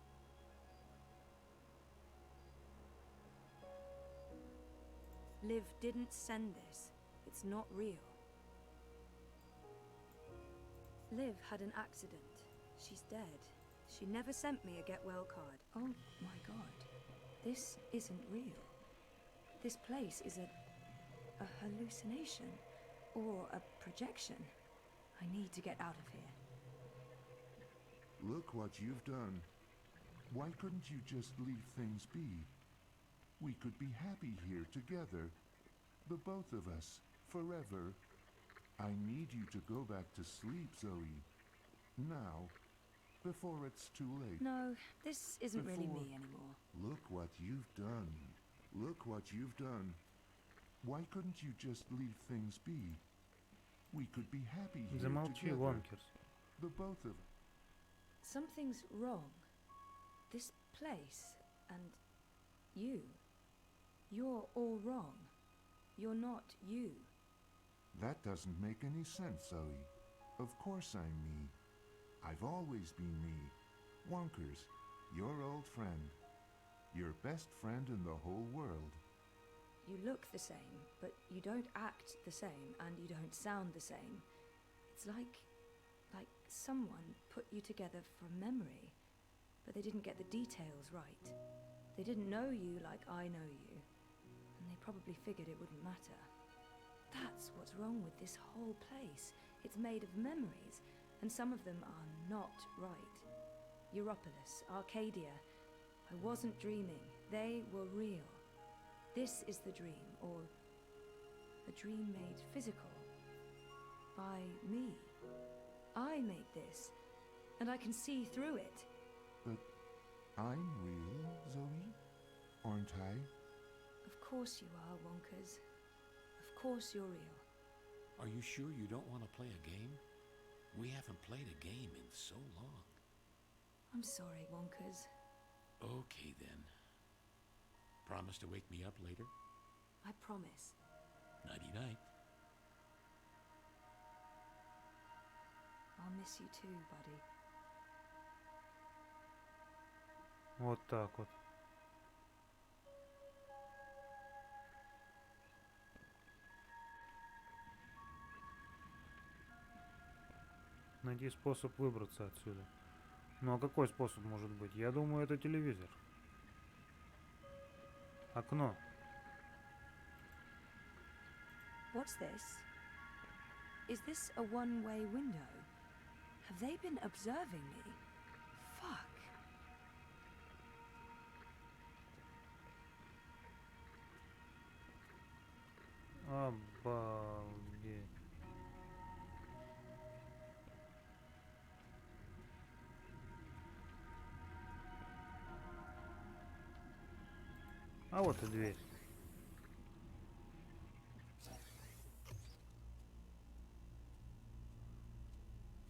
Liv didn't send this. It's not real. Liv had an accident. She's dead. She never sent me a get well card. Oh my god. This isn't real. This place is a hallucination or a projection. I need to get out of here. Look what you've done. Why couldn't you just leave things be? We could be happy here together. The both of us. Forever. I need you to go back to sleep, Zoe. Now. Before it's too late. No, this isn't really Before- me anymore. Look what you've done. Look what you've done. Why couldn't you just leave things be? We could be happy here Замолчи, together. Вонкерс. The both of Something's wrong. This place and you. You're all wrong. You're not you. That doesn't make any sense, Zoe. Of course I'm me. I've always been me. Wonkers, your old friend. Your best friend in the whole world. You look the same, but you don't act the same, and you don't sound the same. It's like someone put you together from memory, but they didn't get the details right. They didn't know you like I know you, and they probably figured it wouldn't matter. That's what's wrong with this whole place. It's made of memories, and some of them are not right. Europolis, Arcadia. I wasn't dreaming. They were real. This is the dream, or a dream made physical. By me. I made this, and I can see through it. But I'm real, Zoe? Aren't I? Of course you are, Wonkers. Of course you're real. Are you sure you don't want to play a game? We haven't played a game in so long. I'm sorry, Wonkers. Okay, then. Promise to wake me up later? I promise. Nighty-night. I'll miss you too, buddy. Вот так вот. Найди способ выбраться отсюда. Ну а какой способ может быть? Я думаю, это телевизор. Окно. What's this? Is this a one-way window? Have they been observing me? Fuck. Обалдеть. А вот и дверь.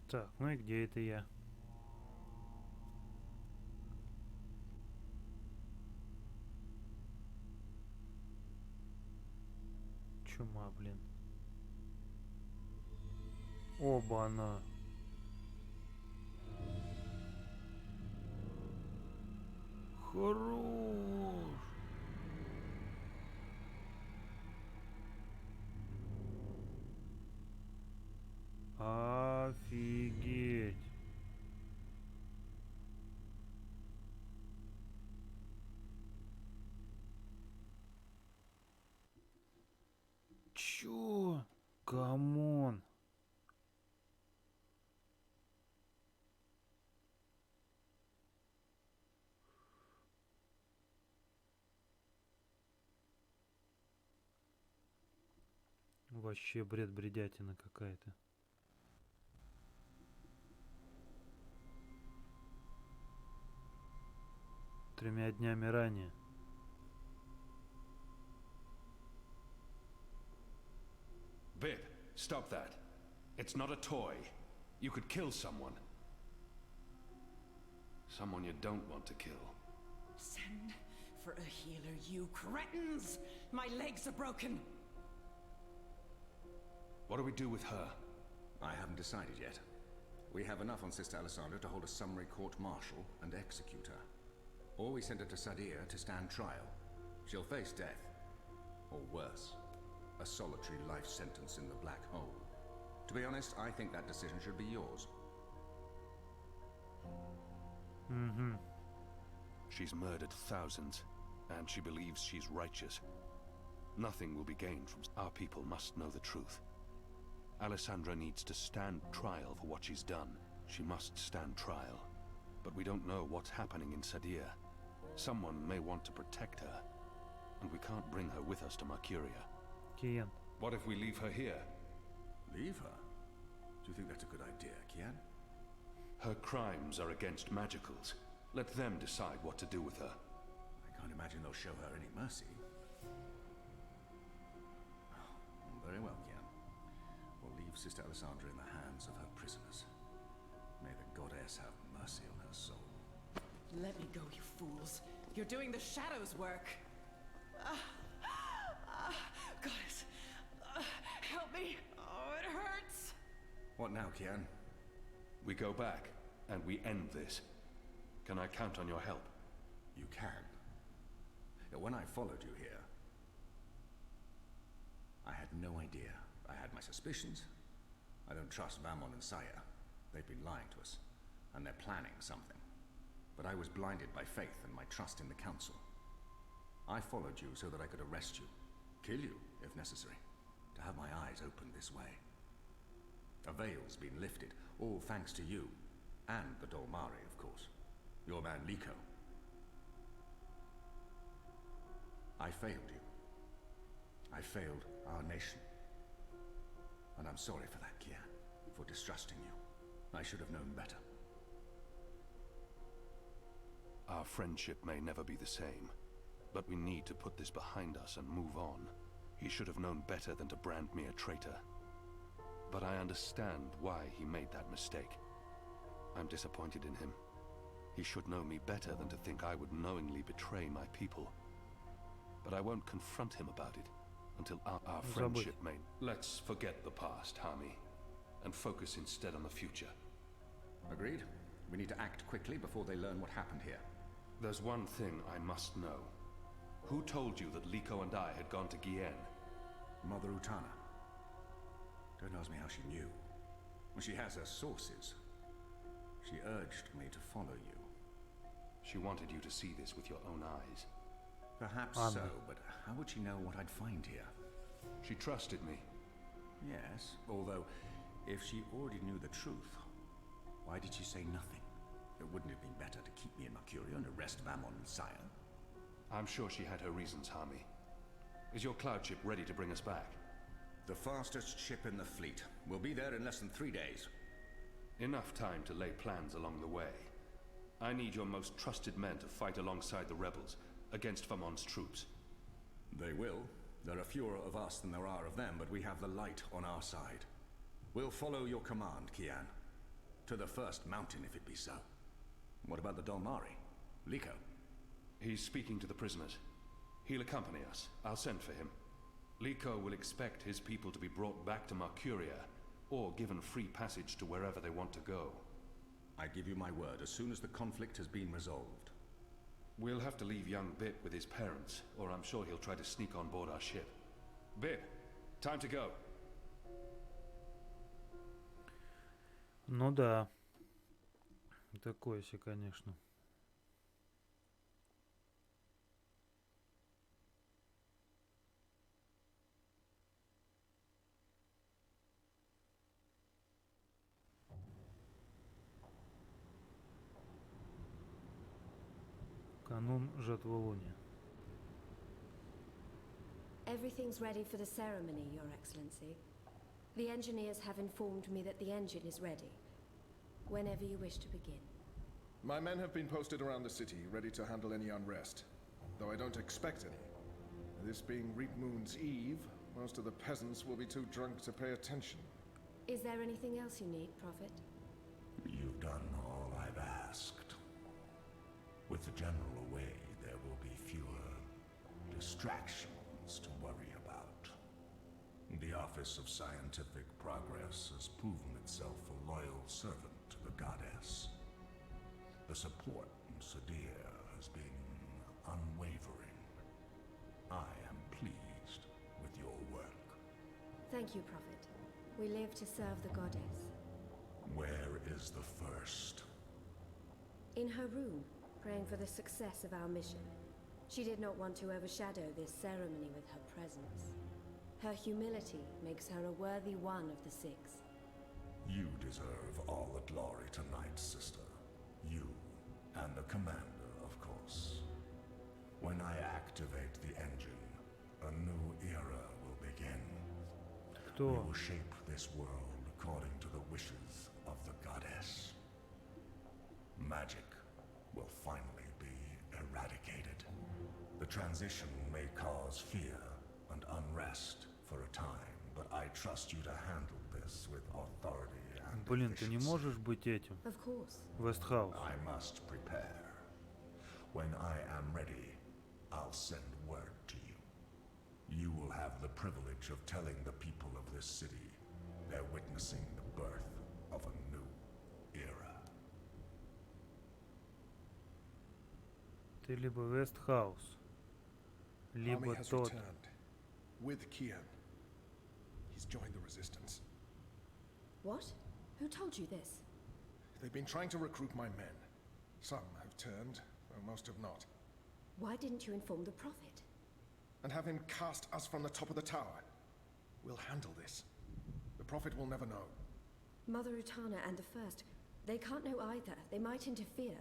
Так, ну и где это я? Чума, блин. Оба-на. Хорош. Офигеть. Чё? Камон. Вообще бред-бредятина какая-то. Тремя днями ранее. Bib, stop that. It's not a toy. You could kill someone. Someone you don't want to kill. Send for a healer, you cretins! My legs are broken! What do we do with her? I haven't decided yet. We have enough on Sister Alessandra to hold a summary court-martial and execute her. Or we send her to Sadia to stand trial. She'll face death. Or worse, a solitary life sentence in the black hole. To be honest, I think that decision should be yours. Mm-hmm. She's murdered thousands, and she believes she's righteous. Nothing will be gained from... Our people must know the truth. Alessandra needs to stand trial for what she's done. She must stand trial. But we don't know what's happening in Sadia. Someone may want to protect her, and we can't bring her with us to Mercuria. Kian. What if we leave her here? Leave her? Do you think that's a good idea, Kian? Her crimes are against magicals. Let them decide what to do with her. I can't imagine they'll show her any mercy. Oh, very well, Kian. We'll leave Sister Alessandra in the hands of her prisoners. May the goddess have mercy on her soul. Let me go, you fools. You're doing the shadows' work. Goddess, help me. Oh, it hurts. What now, Kian? We go back, and we end this. Can I count on your help? You can. When I followed you here, I had no idea. I had my suspicions. I don't trust Vamon and Saya. They've been lying to us, and they're planning something. But I was blinded by faith and my trust in the Council. I followed you so that I could arrest you, kill you, if necessary, to have my eyes opened this way. A veil's been lifted, all thanks to you, and the Dolmari, of course. Your man Liko. I failed you. I failed our nation. And I'm sorry for that, Kian, for distrusting you. I should have known better. Our friendship may never be the same, but we need to put this behind us and move on. He should have known better than to brand me a traitor. But I understand why he made that mistake. I'm disappointed in him. He should know me better than to think I would knowingly betray my people. But I won't confront him about it until our friendship may... Let's forget the past, Hami, and focus instead on the future. Agreed. We need to act quickly before they learn what happened here. There's one thing I must know. Who told you that Liko and I had gone to Gien? Mother Utana. Don't ask me how she knew. Well, she has her sources. She urged me to follow you. She wanted you to see this with your own eyes. Perhaps so, but how would she know what I'd find here? She trusted me. Yes, although if she already knew the truth, why did she say nothing? It wouldn't have been better to keep me in Mercuria and arrest Vamon and Saya. I'm sure she had her reasons, Hami. Is your cloud ship ready to bring us back? The fastest ship in the fleet. We'll be there in less than 3 days. Enough time to lay plans along the way. I need your most trusted men to fight alongside the rebels against Vamon's troops. They will. There are fewer of us than there are of them, but we have the light on our side. We'll follow your command, Kian. To the first mountain, if it be so. What about the Dolmari? Liko? He's speaking to the prisoners. He'll accompany us. I'll send for him. Liko will expect his people to be brought back to Mercuria, or given free passage to wherever they want to go. I give you my word, as soon as the conflict has been resolved. We'll have to leave young Bit with his parents, or I'm sure he'll try to sneak on board our ship. Bit, time to go. Ну да. Такое себе, конечно. Канун жатволуния. Everything's ready for the ceremony, Your Excellency. The engineers have informed me that the engine is ready. Whenever you wish to begin. My men have been posted around the city, ready to handle any unrest. Though I don't expect any. This being Reap Moon's Eve, most of the peasants will be too drunk to pay attention. Is there anything else you need, Prophet? You've done all I've asked. With the General away, there will be fewer distractions to worry about. The Office of Scientific Progress has proven itself a loyal servant to the Goddess. The support in Sadir has been unwavering. I am pleased with your work. Thank you, Prophet. We live to serve the Goddess. Where is the first? In her room, praying for the success of our mission. She did not want to overshadow this ceremony with her presence. Her humility makes her a worthy one of the six. You deserve all the glory tonight, sister. You and the commander, of course. When I activate the engine, a new era will begin. We will shape this world according to the wishes of the Goddess. Magic will finally be eradicated. The transition may cause fear and unrest for a time, but I trust you to handle this with authority and Блин, ты не можешь быть этим. Of course. Вестхаус. I must prepare. When I am ready, I'll send word to you. You will have the privilege of telling the people of this city they're witnessing the birth of a new era. Ты либо Вестхаус, либо Army has тот. returned with Kian. He's joined the Resistance. What? Who told you this? They've been trying to recruit my men. Some have turned, though most have not. Why didn't you inform the Prophet? And have him cast us from the top of the tower. We'll handle this. The Prophet will never know. Mother Utana and the First, they can't know either. They might interfere.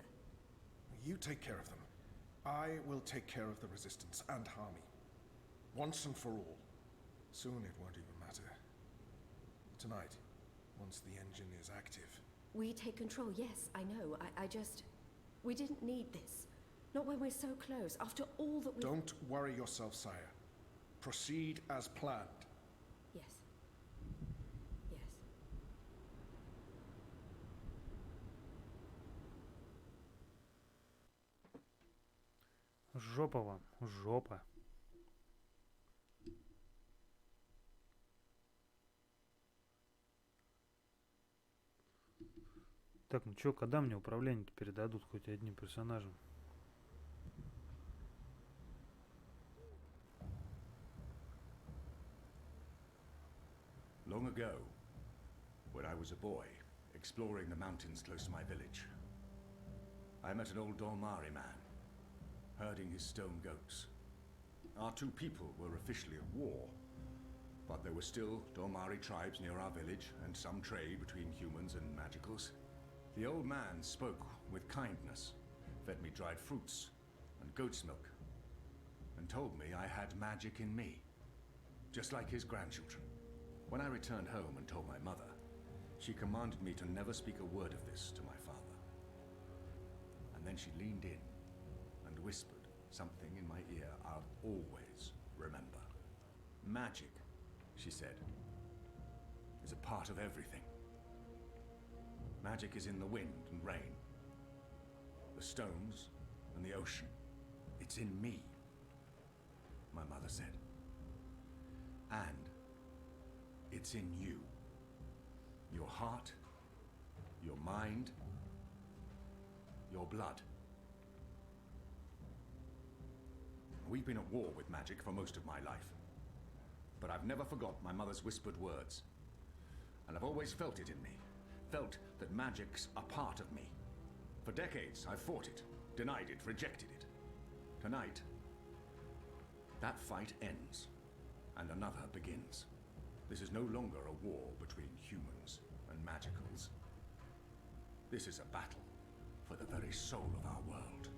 You take care of them. I will take care of the Resistance and Harmy. Once and for all. Soon it won't even matter. Tonight, once the engine is active. We take control, yes, I know. I just... We didn't need this. Not when we're so close, after all that we... Don't worry yourself, sire. Proceed as planned. Yes. Yes. Жопа вам, жопа. Так, ну чё, когда мне управление передадут хоть одним персонажем? Long ago, when I was a boy, exploring the mountains close to my village, I met an old Dolmari man, herding his stone goats. Our two people were officially at war, but there were still Dolmari tribes near our village and some trade between humans and magicals. The old man spoke with kindness, fed me dried fruits and goat's milk, and told me I had magic in me, just like his grandchildren. When I returned home and told my mother, she commanded me to never speak a word of this to my father. And then she leaned in and whispered something in my ear I'll always remember. Magic, she said, is a part of everything. Magic is in the wind and rain, the stones and the ocean. It's in me, my mother said. And it's in you. Your heart, your mind, your blood. We've been at war with magic for most of my life. But I've never forgot my mother's whispered words. And I've always felt it in me. Felt that magic's a part of me. For decades, I've fought it, denied it, rejected it. Tonight, that fight ends, and another begins. This is no longer a war between humans and magicals. This is a battle for the very soul of our world.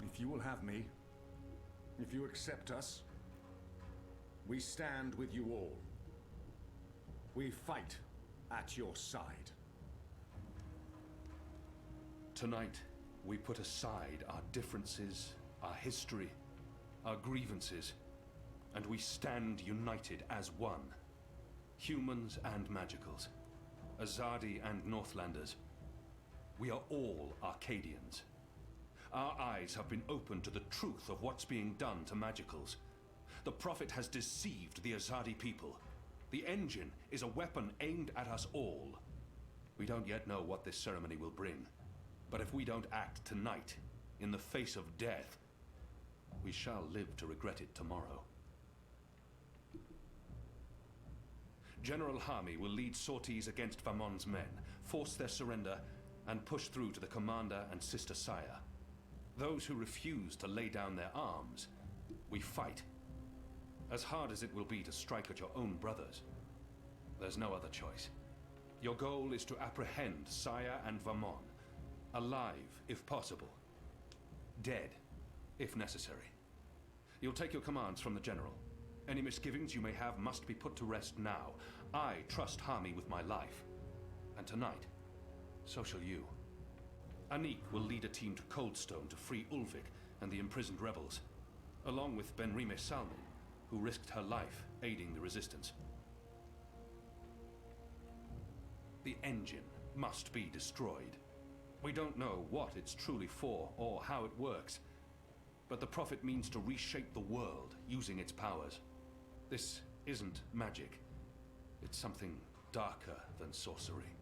If you will have me, if you accept us, we stand with you all. We fight at your side. Tonight, we put aside our differences, our history, our grievances, and we stand united as one. Humans and magicals, Azadi and Northlanders. We are all Arcadians. Our eyes have been opened to the truth of what's being done to magicals. The Prophet has deceived the Azadi people. The engine is a weapon aimed at us all. We don't yet know what this ceremony will bring, but if we don't act tonight, in the face of death, we shall live to regret it tomorrow. General Harmy will lead sorties against Vamon's men, force their surrender, and push through to the commander and Sister Saya. Those who refuse to lay down their arms, we fight. As hard as it will be to strike at your own brothers, there's no other choice. Your goal is to apprehend Saya and Vamon, alive if possible, dead if necessary. You'll take your commands from the General. Any misgivings you may have must be put to rest now. I trust Harmy with my life. And tonight, so shall you. Anik will lead a team to Coldstone to free Ulvik and the imprisoned rebels, along with Benrime Salman, who risked her life aiding the resistance. The engine must be destroyed. We don't know what it's truly for or how it works, but the Prophet means to reshape the world using its powers. This isn't magic. It's something darker than sorcery.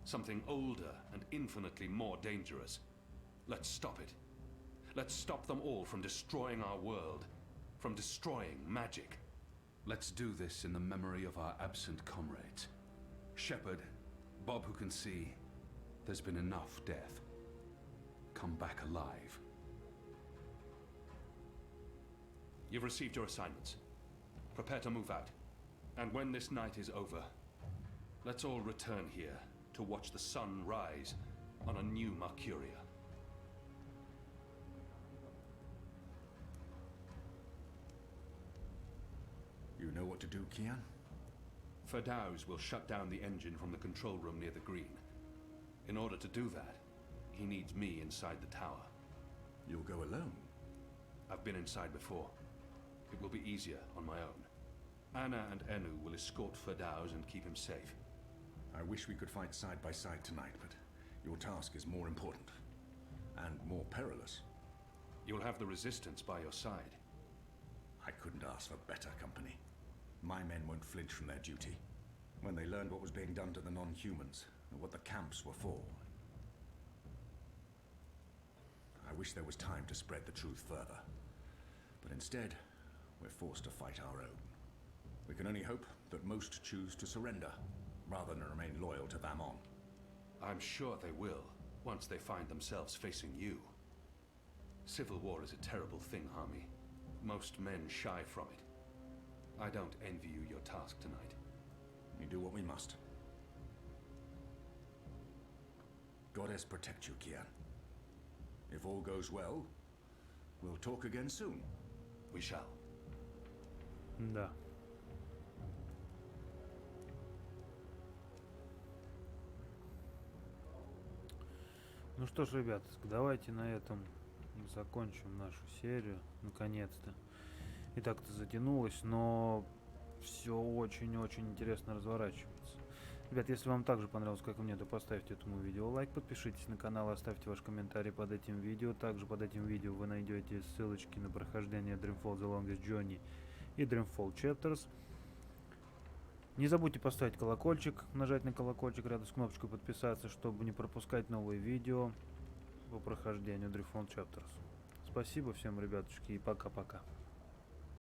Something older and infinitely more dangerous. Let's stop it. Let's stop them all from destroying our world, from destroying magic. Let's do this in the memory of our absent comrades. Shepherd, Bob who can see, there's been enough death. Come back alive. You've received your assignments. Prepare to move out. And when this night is over, let's all return here to watch the sun rise on a new Mercuria. You know what to do, Kian? Ferdows will shut down the engine from the control room near the green. In order to do that, he needs me inside the tower. You'll go alone? I've been inside before. It will be easier on my own. Anna and Enu will escort Ferdows and keep him safe. I wish we could fight side by side tonight, but your task is more important. And more perilous. You'll have the Resistance by your side. I couldn't ask for better company. My men won't flinch from their duty. When they learned what was being done to the non-humans, and what the camps were for. I wish there was time to spread the truth further. But instead, we're forced to fight our own. We can only hope that most choose to surrender, rather than remain loyal to Vamon. I'm sure they will, once they find themselves facing you. Civil war is a terrible thing, Hami. Most men shy from it. I don't envy you your task tonight. We do what we must. Goddess protect you, Kian. If all goes well, we'll talk again soon. We shall. Да. Ну что ж, ребят, давайте на этом закончим нашу серию, наконец-то. И так-то затянулось, но все очень-очень интересно разворачивается. Ребят, если вам также понравилось, как и мне, то поставьте этому видео лайк, подпишитесь на канал, оставьте ваш комментарий под этим видео. Также под этим видео вы найдете ссылочки на прохождение Dreamfall The Longest Journey и Dreamfall Chapters. Не забудьте поставить колокольчик, нажать на колокольчик рядом с кнопочкой подписаться, чтобы не пропускать новые видео по прохождению Dreamfall Chapters. Спасибо всем, ребятушки, и пока-пока.